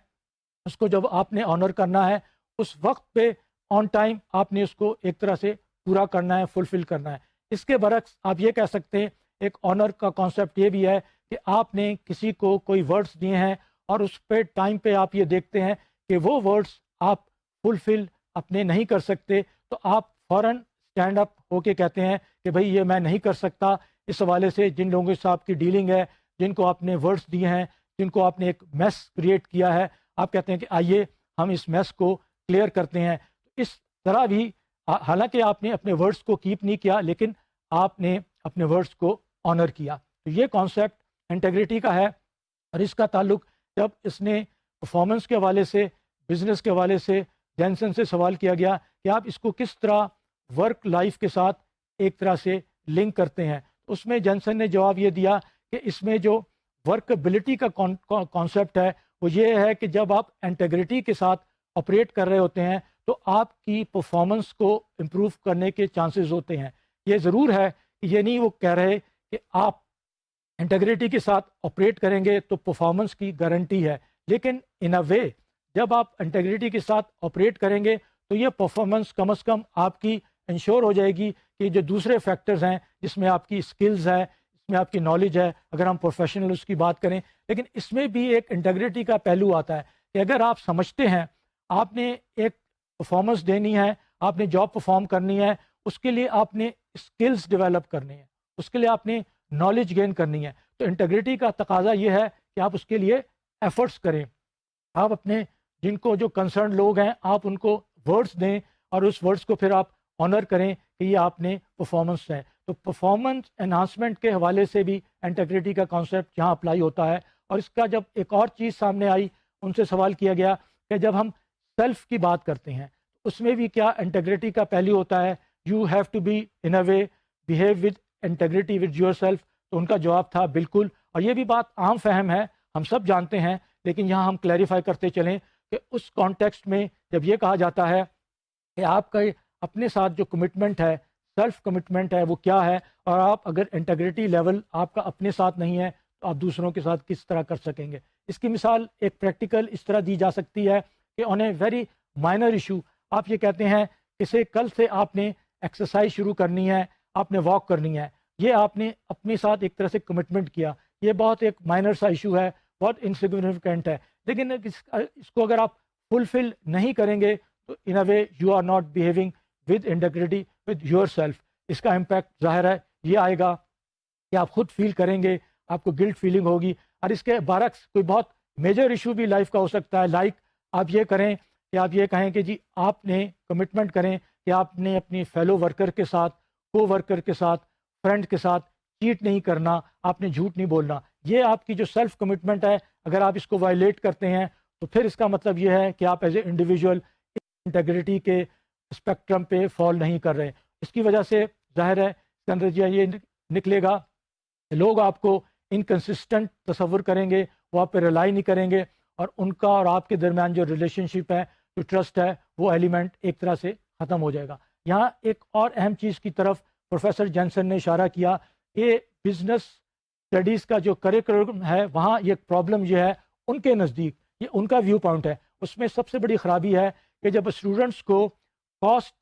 اس کو جب آپ نے آنر کرنا ہے، اس وقت پہ آن ٹائم آپ نے اس کو ایک طرح سے پورا کرنا ہے، فلفل کرنا ہے۔ اس کے برعکس آپ یہ کہہ سکتے ہیں ایک آنر کا کانسیپٹ یہ بھی ہے کہ آپ نے کسی کو کوئی ورڈس دیے ہیں اور اس پہ ٹائم پہ آپ یہ دیکھتے ہیں کہ وہ ورڈس آپ فلفل اپنے نہیں کر سکتے، تو آپ فوراً اسٹینڈ اپ ہو کے کہتے ہیں کہ بھائی یہ میں نہیں کر سکتا۔ اس حوالے سے جن لوگوں سے آپ کی ڈیلنگ ہے، جن کو آپ نے ورڈس دیے ہیں، جن کو آپ نے ایک میس کریٹ کیا ہے، آپ کہتے ہیں کہ آئیے ہم اس میس کو کلیئر کرتے ہیں۔ اس طرح بھی حالانکہ آپ نے اپنے ورڈس کو کیپ نہیں کیا، لیکن آپ نے اپنے ورڈس کو آنر کیا۔ تو یہ کانسیپٹ انٹیگریٹی کا ہے، اور اس کا تعلق جب اس نے پرفارمنس کے حوالے سے، بزنس کے حوالے سے جینسن سے سوال کیا گیا کہ آپ اس کو کس طرح ورک لائف کے ساتھ ایک طرح سے لنک کرتے ہیں، اس میں جینسن نے جواب یہ دیا کہ اس میں جو ورکبلٹی کا کانسیپٹ ہے وہ یہ ہے کہ جب آپ انٹیگریٹی کے ساتھ آپریٹ کر رہے ہوتے ہیں تو آپ کی پرفارمنس کو امپروو کرنے کے چانسز ہوتے ہیں۔ یہ ضرور ہے کہ یہ نہیں وہ کہہ رہے کہ آپ انٹیگریٹی کے ساتھ آپریٹ کریں گے تو پرفارمنس کی گارنٹی ہے، لیکن ان اے وے جب آپ انٹیگریٹی کے ساتھ آپریٹ کریں گے تو یہ پرفارمنس کم از کم آپ کی انشور ہو جائے گی کہ جو دوسرے فیکٹرز ہیں جس میں آپ کی اسکلز ہے، اس میں آپ کی نالج ہے، اگر ہم پروفیشنل اس کی بات کریں، لیکن اس میں بھی ایک انٹیگریٹی کا پہلو آتا ہے کہ اگر آپ سمجھتے ہیں آپ نے ایک پرفارمنس دینی ہے، آپ نے جاب پرفارم کرنی ہے، اس کے لیے آپ نے اسکلز ڈیولپ کرنی ہے، اس کے لیے آپ نے نالج گین کرنی ہے، تو انٹیگریٹی کا تقاضا یہ ہے کہ آپ اس کے لیے ایفرٹس کریں۔ آپ اپنے جن کو جو کنسرن لوگ ہیں آپ ان کو ورڈس دیں اور اس ورڈس کو پھر آپ آنر کریں کہ یہ آپ نے پرفارمنس ہے۔ تو پرفارمنس انہانسمنٹ کے حوالے سے بھی انٹیگریٹی کا کانسیپٹ یہاں اپلائی ہوتا ہے۔ اور اس کا جب ایک اور چیز سامنے آئی، ان سے سوال کیا گیا کہ جب ہم سیلف کی بات کرتے ہیں اس میں بھی کیا انٹیگریٹی کا پہلو ہوتا ہے، you have to be in a way behave with integrity with yourself. تو ان کا جواب تھا بالکل، اور یہ بھی بات عام فہم ہے، ہم سب جانتے ہیں، لیکن یہاں ہم کلیریفائی کرتے چلیں کہ اس کانٹیکسٹ میں جب یہ کہا جاتا ہے کہ آپ کا اپنے ساتھ جو کمٹمنٹ ہے، سیلف کمٹمنٹ ہے، وہ کیا ہے، اور آپ اگر انٹیگریٹی لیول آپ کا اپنے ساتھ نہیں ہے تو آپ دوسروں کے ساتھ کس طرح کر سکیں گے۔ اس کی مثال ایک پریکٹیکل اس طرح دی جا سکتی ہے کہ آن اے ویری مائنر ایشو آپ یہ کہتے ہیں کہ کل سے آپ نے ایکسرسائز شروع کرنی ہے، آپ نے واک کرنی ہے، یہ آپ نے اپنے ساتھ ایک طرح سے کمٹمنٹ کیا، یہ بہت ایک مائنر سا ایشو ہے، بہت انسگنیفیکنٹ ہے، لیکن اس کو اگر آپ فلفل نہیں کریں گے تو in a way you are not behaving with integrity with yourself. اس کا امپیکٹ ظاہر ہے یہ آئے گا کہ آپ خود فیل کریں گے، آپ کو گلٹ فیلنگ ہوگی، اور اس کے برعکس کوئی بہت میجر ایشو بھی لائف کا ہو سکتا ہے، لائک آپ یہ کریں کہ آپ یہ کہیں کہ جی آپ نے کمٹمنٹ کریں کہ آپ نے اپنی فیلو ورکر کے ساتھ، کو ورکر کے ساتھ، فرینڈ کے ساتھ چیٹ نہیں کرنا، آپ نے جھوٹ نہیں بولنا۔ یہ آپ کی جو سیلف کمٹمنٹ ہے، اگر آپ اس کو وائلیٹ کرتے ہیں تو پھر اس کا مطلب یہ ہے کہ آپ ایز اے انڈیویجول انٹیگریٹی کے اسپیکٹرم پہ فال نہیں کر رہے۔ اس کی وجہ سے ظاہر ہے اس کا نتیجہ یہ نکلے گا کہ لوگ آپ کو انکنسسٹنٹ تصور کریں گے، وہ آپ پہ ریلائی نہیں کریں گے، اور ان کا اور آپ کے درمیان جو ریلیشن شپ ہے جو ٹرسٹ ہے وہ ایلیمنٹ ایک طرح سے ختم ہو جائے گا. یہاں ایک اور اہم چیز کی طرف پروفیسر جینسن نے اشارہ کیا کہ بزنس اسٹڈیز کا جو کریکولم ہے وہاں یہ پرابلم یہ ہے ان کے نزدیک، یہ ان کا ویو پوائنٹ ہے، اس میں سب سے بڑی خرابی ہے کہ جب اسٹوڈنٹس کو کاسٹ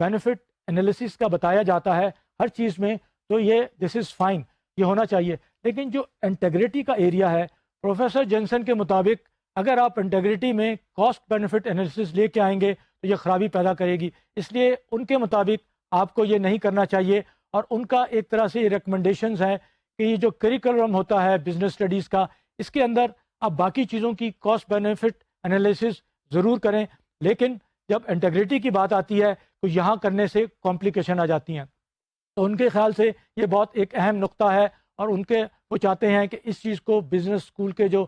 بینیفٹ انالیسس کا بتایا جاتا ہے ہر چیز میں تو یہ دس از فائن، یہ ہونا چاہیے، لیکن جو انٹیگریٹی کا ایریا ہے پروفیسر جینسن کے مطابق اگر آپ انٹیگریٹی میں کاسٹ بینیفٹ انالیسس لے کے آئیں گے تو یہ خرابی پیدا کرے گی. اس لیے ان کے مطابق آپ کو یہ نہیں کرنا چاہیے، اور ان کا ایک طرح سے یہ ریکمنڈیشنز ہیں کہ یہ جو کریکولم ہوتا ہے بزنس اسٹڈیز کا اس کے اندر آپ باقی چیزوں کی کاسٹ بینیفٹ انالیسس ضرور کریں، لیکن جب انٹیگریٹی کی بات آتی ہے تو یہاں کرنے سے کمپلیکیشن آ جاتی ہیں. تو ان کے خیال سے یہ بہت ایک اہم نقطہ ہے، اور وہ چاہتے ہیں کہ اس چیز کو بزنس اسکول کے جو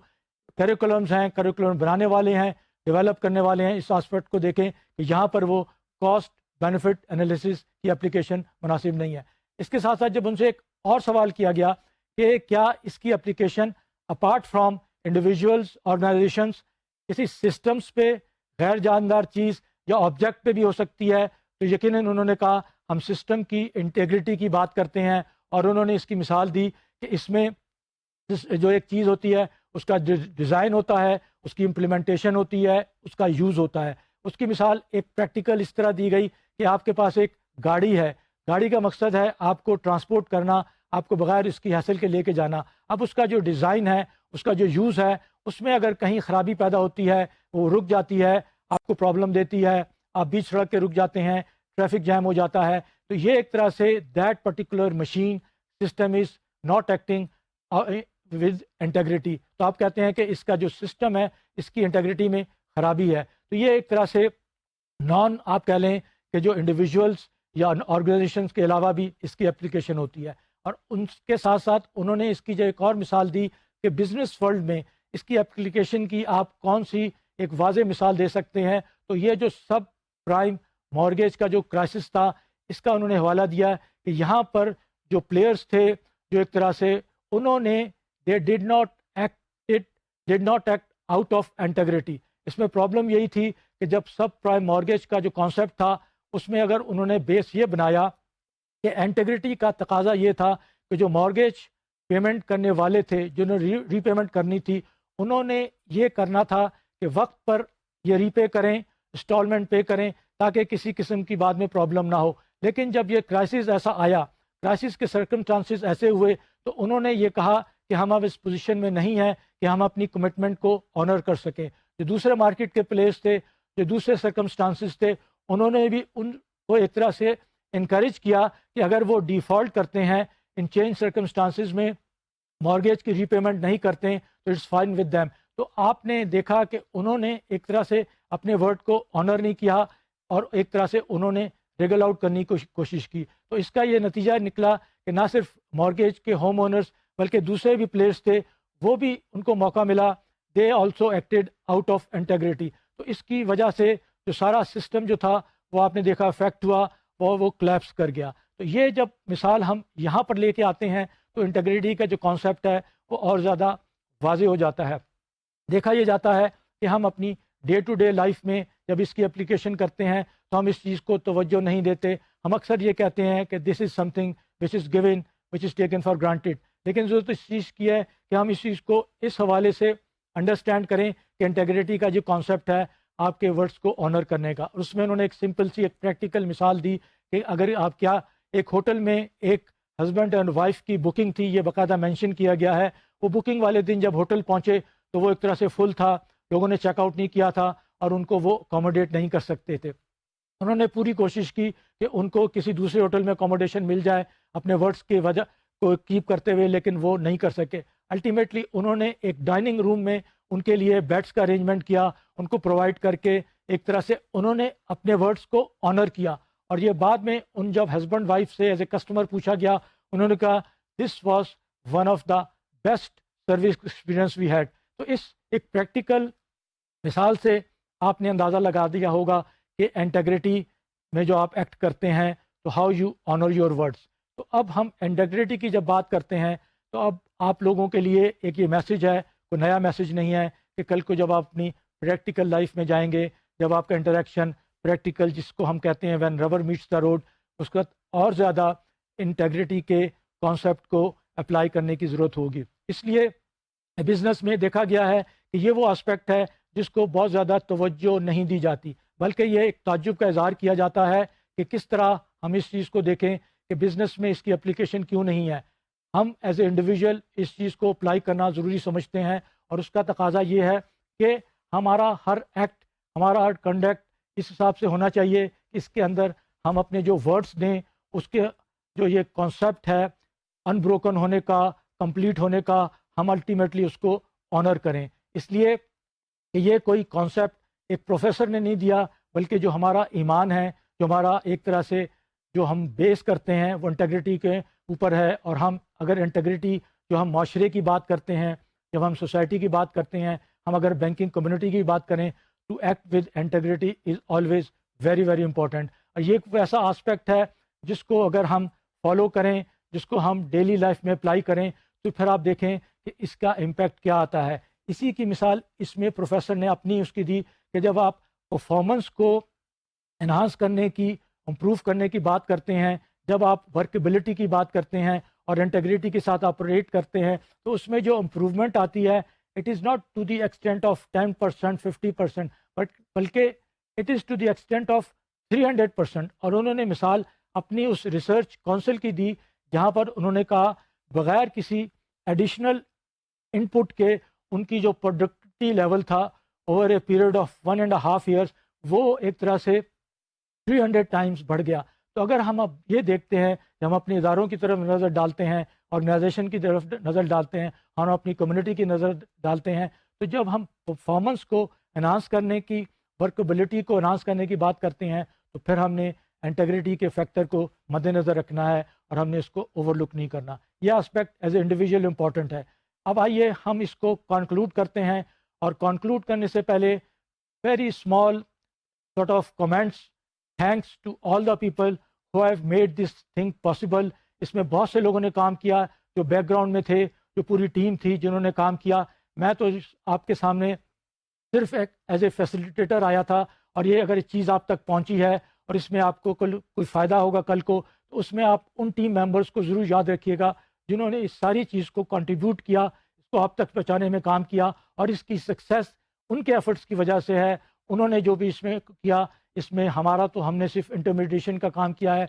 کریکولمز ہیں، کریکولم بنانے والے ہیں، ڈیولپ کرنے والے ہیں، اس آسپیکٹ کو دیکھیں کہ یہاں پر وہ کاسٹ بینیفٹ انالیسس کی اپلیکیشن مناسب نہیں ہے. اس کے ساتھ ساتھ جب ان سے ایک اور سوال کیا گیا کہ کیا اس کی application apart from individuals organisations کسی سسٹمز پہ غیر جاندار چیز یا آبجیکٹ پہ بھی ہو سکتی ہے، تو یقیناً انہوں نے کہا ہم سسٹم کی انٹیگریٹی کی بات کرتے ہیں، اور انہوں نے اس کی مثال دی کہ اس میں جو ایک چیز ہوتی ہے اس کا ڈیزائن ہوتا ہے، اس کی امپلیمنٹیشن ہوتی ہے، اس کا یوز ہوتا ہے. اس کی مثال ایک پریکٹیکل اس طرح دی گئی کہ آپ کے پاس ایک گاڑی ہے، گاڑی کا مقصد ہے آپ کو ٹرانسپورٹ کرنا، آپ کو بغیر اس کی حاصل کے لے کے جانا. اب اس کا جو ڈیزائن ہے، اس کا جو یوز ہے، اس میں اگر کہیں خرابی پیدا ہوتی ہے، وہ رک جاتی ہے، آپ کو پرابلم دیتی ہے، آپ بیچ سڑک کے رک جاتے ہیں، ٹریفک جیم ہو جاتا ہے، تو یہ ایک طرح سے that particular machine system is not acting with integrity. تو آپ کہتے ہیں کہ اس کا جو سسٹم ہے اس کی انٹیگریٹی میں خرابی ہے. تو یہ ایک طرح سے آپ کہہ لیں کہ جو انڈیویجولس یا آرگنائزیشنس کے علاوہ بھی اس کی اپلیکیشن ہوتی ہے. اور ان کے ساتھ ساتھ انہوں نے اس کی جو ایک اور مثال دی کہ بزنس ورلڈ میں اس کی اپلیکیشن کی آپ کون سی ایک واضح مثال دے سکتے ہیں. تو یہ جو سب پرائم مارگیج کا جو کرائسس تھا اس کا انہوں نے حوالہ دیا کہ یہاں پر جو پلیئرز تھے جو ایک طرح سے انہوں نے they did not act out of integrity. اس میں پرابلم یہی تھی کہ جب سب پرائم مارگیج کا جو کانسیپٹ تھا اس میں اگر انہوں نے بیس یہ بنایا کہ انٹیگریٹی کا تقاضا یہ تھا کہ جو مارگیج پیمنٹ کرنے والے تھے جنہوں نے ری پیمنٹ کرنی تھی انہوں نے یہ کرنا تھا کہ وقت پر یہ ری پے کریں، انسٹالمنٹ پے کریں، تاکہ کسی قسم کی بعد میں پرابلم نہ ہو. لیکن جب یہ کرائسس ایسا آیا، کرائسس کے سرکمسٹانسز ایسے ہوئے، تو انہوں نے یہ کہا کہ ہم اب اس پوزیشن میں نہیں ہیں کہ ہم اپنی کمٹمنٹ کو آنر کر سکیں. جو دوسرے مارکیٹ کے پلیئرز تھے، جو دوسرے سرکمسٹانسز تھے، انہوں نے بھی ان کو ایک طرح سے انکریج کیا کہ اگر وہ ڈیفالٹ کرتے ہیں ان چینج سرکمسٹانسز میں، مارگیج کی ری پیمنٹ نہیں کرتے تو اٹس فائن ود دیم. تو آپ نے دیکھا کہ انہوں نے ایک طرح سے اپنے ورڈ کو آنر نہیں کیا، اور ایک طرح سے انہوں نے ریگل آؤٹ کرنے کی کوشش کی. تو اس کا یہ نتیجہ نکلا کہ نہ صرف مارگیج کے ہوم اونرز بلکہ دوسرے بھی پلیئرز تھے، وہ بھی ان کو موقع ملا، they also acted out of integrity. تو اس کی وجہ سے جو سارا سسٹم جو تھا وہ آپ نے دیکھا افیکٹ ہوا، وہ کلیپس کر گیا. تو یہ جب مثال ہم یہاں پر لے کے آتے ہیں تو انٹیگریٹی کا جو کانسیپٹ ہے وہ اور زیادہ واضح ہو جاتا ہے. دیکھا یہ جاتا ہے کہ ہم اپنی ڈے ٹو ڈے لائف میں جب اس کی اپلیکیشن کرتے ہیں تو ہم اس چیز کو توجہ نہیں دیتے. ہم اکثر یہ کہتے ہیں کہ this is something which is given which is taken for granted. لیکن ضرورت اس چیز کی ہے کہ ہم اس چیز کو اس حوالے سے انڈرسٹینڈ کریں کہ انٹیگریٹی کا جو کانسیپٹ ہے آپ کے ورڈز کو آنر کرنے کا. اور اس میں انہوں نے ایک سمپل سی ایک پریکٹیکل مثال دی کہ اگر آپ کیا ایک ہوٹل میں ایک ہسبینڈ اینڈ وائف کی بکنگ تھی، یہ باقاعدہ مینشن کیا گیا ہے. وہ بکنگ والے دن جب ہوٹل پہنچے تو وہ ایک طرح سے فل تھا، لوگوں نے چیک آؤٹ نہیں کیا تھا اور ان کو وہ اکوموڈیٹ نہیں کر سکتے تھے. انہوں نے پوری کوشش کی کہ ان کو کسی دوسرے ہوٹل میں اکوموڈیشن مل جائے اپنے ورڈز کی وجہ کو کیپ کرتے ہوئے، لیکن وہ نہیں کر سکے. الٹیمیٹلی انہوں نے ایک ڈائننگ روم میں ان کے لیے بیڈس کا ارینجمنٹ کیا، ان کو پرووائڈ کر کے ایک طرح سے انہوں نے اپنے ورڈز کو آنر کیا. اور یہ بعد میں ان جب ہسبینڈ وائف سے ایز اے کسٹمر پوچھا گیا، انہوں نے کہا this was one of the best service experience we had. تو اس ایک پریکٹیکل مثال سے آپ نے اندازہ لگا دیا ہوگا کہ انٹیگریٹی میں جو آپ ایکٹ کرتے ہیں تو how you owner your words. تو اب ہم انٹیگریٹی کی جب بات کرتے ہیں تو اب آپ لوگوں کے لیے ایک یہ میسج ہے، کوئی نیا میسج نہیں ہے، کہ کل کو جب آپ اپنی پریکٹیکل لائف میں جائیں گے، جب آپ کا انٹریکشن پریکٹیکل جس کو ہم کہتے ہیں when rubber meets the road, اس کا اور زیادہ انٹیگریٹی کے کانسیپٹ کو اپلائی کرنے کی ضرورت ہوگی. اس لیے بزنس میں دیکھا گیا ہے کہ یہ وہ آسپیکٹ ہے جس کو بہت زیادہ توجہ نہیں دی جاتی، بلکہ یہ ایک تعجب کا اظہار کیا جاتا ہے کہ کس طرح ہم اس چیز کو دیکھیں کہ بزنس میں اس کی اپلیکیشن کیوں نہیں ہے. ہم ایز اے انڈیویجول اس چیز کو اپلائی کرنا ضروری سمجھتے ہیں، اور اس کا تقاضا یہ ہے کہ ہمارا ہر ایکٹ، ہمارا ہر کنڈکٹ اس حساب سے ہونا چاہیے کہ اس کے اندر ہم اپنے جو ورڈز دیں، اس کے جو یہ کانسیپٹ ہے انبروکن ہونے کا، کمپلیٹ ہونے کا، ہم الٹیمیٹلی اس کو آنر کریں. اس لیے کہ یہ کوئی کانسیپٹ ایک پروفیسر نے نہیں دیا، بلکہ جو ہمارا ایمان ہے، جو ہمارا ایک طرح سے جو ہم بیس کرتے ہیں وہ انٹیگریٹی کے اوپر ہے. اور ہم اگر انٹیگریٹی جو ہم معاشرے کی بات کرتے ہیں، جب ہم سوسائٹی کی بات کرتے ہیں، ہم اگر بینکنگ کمیونٹی کی بات کریں، to act with integrity is always very very important. اور یہ ایک ایسا آسپیکٹ ہے جس کو اگر ہم فالو کریں، جس کو ہم ڈیلی لائف میں اپلائی کریں، تو پھر آپ دیکھیں کہ اس کا امپیکٹ کیا آتا ہے. اسی کی مثال اس میں پروفیسر نے اپنی اس کی دی کہ جب آپ پرفارمنس کو انہانس کرنے کی، امپروو کرنے کی بات کرتے ہیں، جب آپ ورکیبلٹی کی بات کرتے ہیں اور انٹیگریٹی کے ساتھ آپریٹ کرتے ہیں، تو اس میں جو امپروومنٹ آتی ہے it is not to the extent of 10%، 50%، بلکہ it is to the extent of 300%. اور انہوں نے مثال اپنی اس ریسرچ کونسل کی دی جہاں پر انہوں نے کہا بغیر کسی ایڈیشنل ان پٹ کے ان کی جو پروڈکٹیوٹی لیول تھا over a period of 1.5 years, وہ ایک طرح سے 300 ٹائمز بڑھ گیا. تو اگر ہم اب یہ دیکھتے ہیں کہ ہم اپنے اداروں کی طرف نظر ڈالتے ہیں، آرگنائزیشن کی طرف نظر ڈالتے ہیں، ہم اپنی کمیونٹی کی نظر ڈالتے ہیں، تو جب ہم پرفارمنس کو انہانس کرنے کی، ورکیبلٹی کو انہانس کرنے کی بات کرتے ہیں، تو پھر ہم نے انٹیگریٹی کے فیکٹر کو مد نظر رکھنا ہے اور ہم نے اس کو اوور لک نہیں کرنا. یہ aspect as a individual important ہے. اب آئیے ہم اس کو کنکلوڈ کرتے ہیں، اور کنکلوڈ کرنے سے پہلے very small sort of comments. Thanks to all the people who have made this thing possible. اس میں بہت سے لوگوں نے کام کیا جو بیک گراؤنڈ میں تھے، جو پوری ٹیم تھی جنہوں نے کام کیا. میں تو آپ کے سامنے صرف ایک ایز اے فیسیلیٹیٹر آیا تھا، اور یہ اگر اس چیز آپ تک پہنچی ہے اور اس میں آپ کو کوئی فائدہ ہوگا کل کو، تو اس میں آپ ان ٹیم ممبرس کو ضرور یاد رکھیے گا جنہوں نے اس ساری چیز کو کنٹریبیوٹ کیا، اس کو آپ تک پہنچانے میں کام کیا. اور اس کی سکسیس ان کے ایفرٹس کی وجہ سے ہے. انہوں نے جو بھی اس میں کیا، اس میں ہمارا تو ہم نے صرف انٹرمیڈیشن کا کام کیا ہے.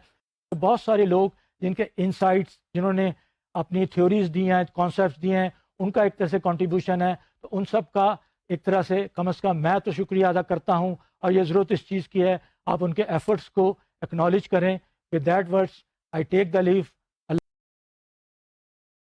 بہت سارے لوگ جن کے انسائٹس، جنہوں نے اپنی تھیوریز دی ہیں، کانسیپٹس دیے ہیں، ان کا ایک طرح سے کنٹریبیوشن ہے. تو ان سب کا ایک طرح سے کم از کم میں تو شکریہ ادا کرتا ہوں، اور یہ ضرورت اس چیز کی ہے آپ ان کے ایفرٹس کو ایکنالج کریں. With that words I take the leave.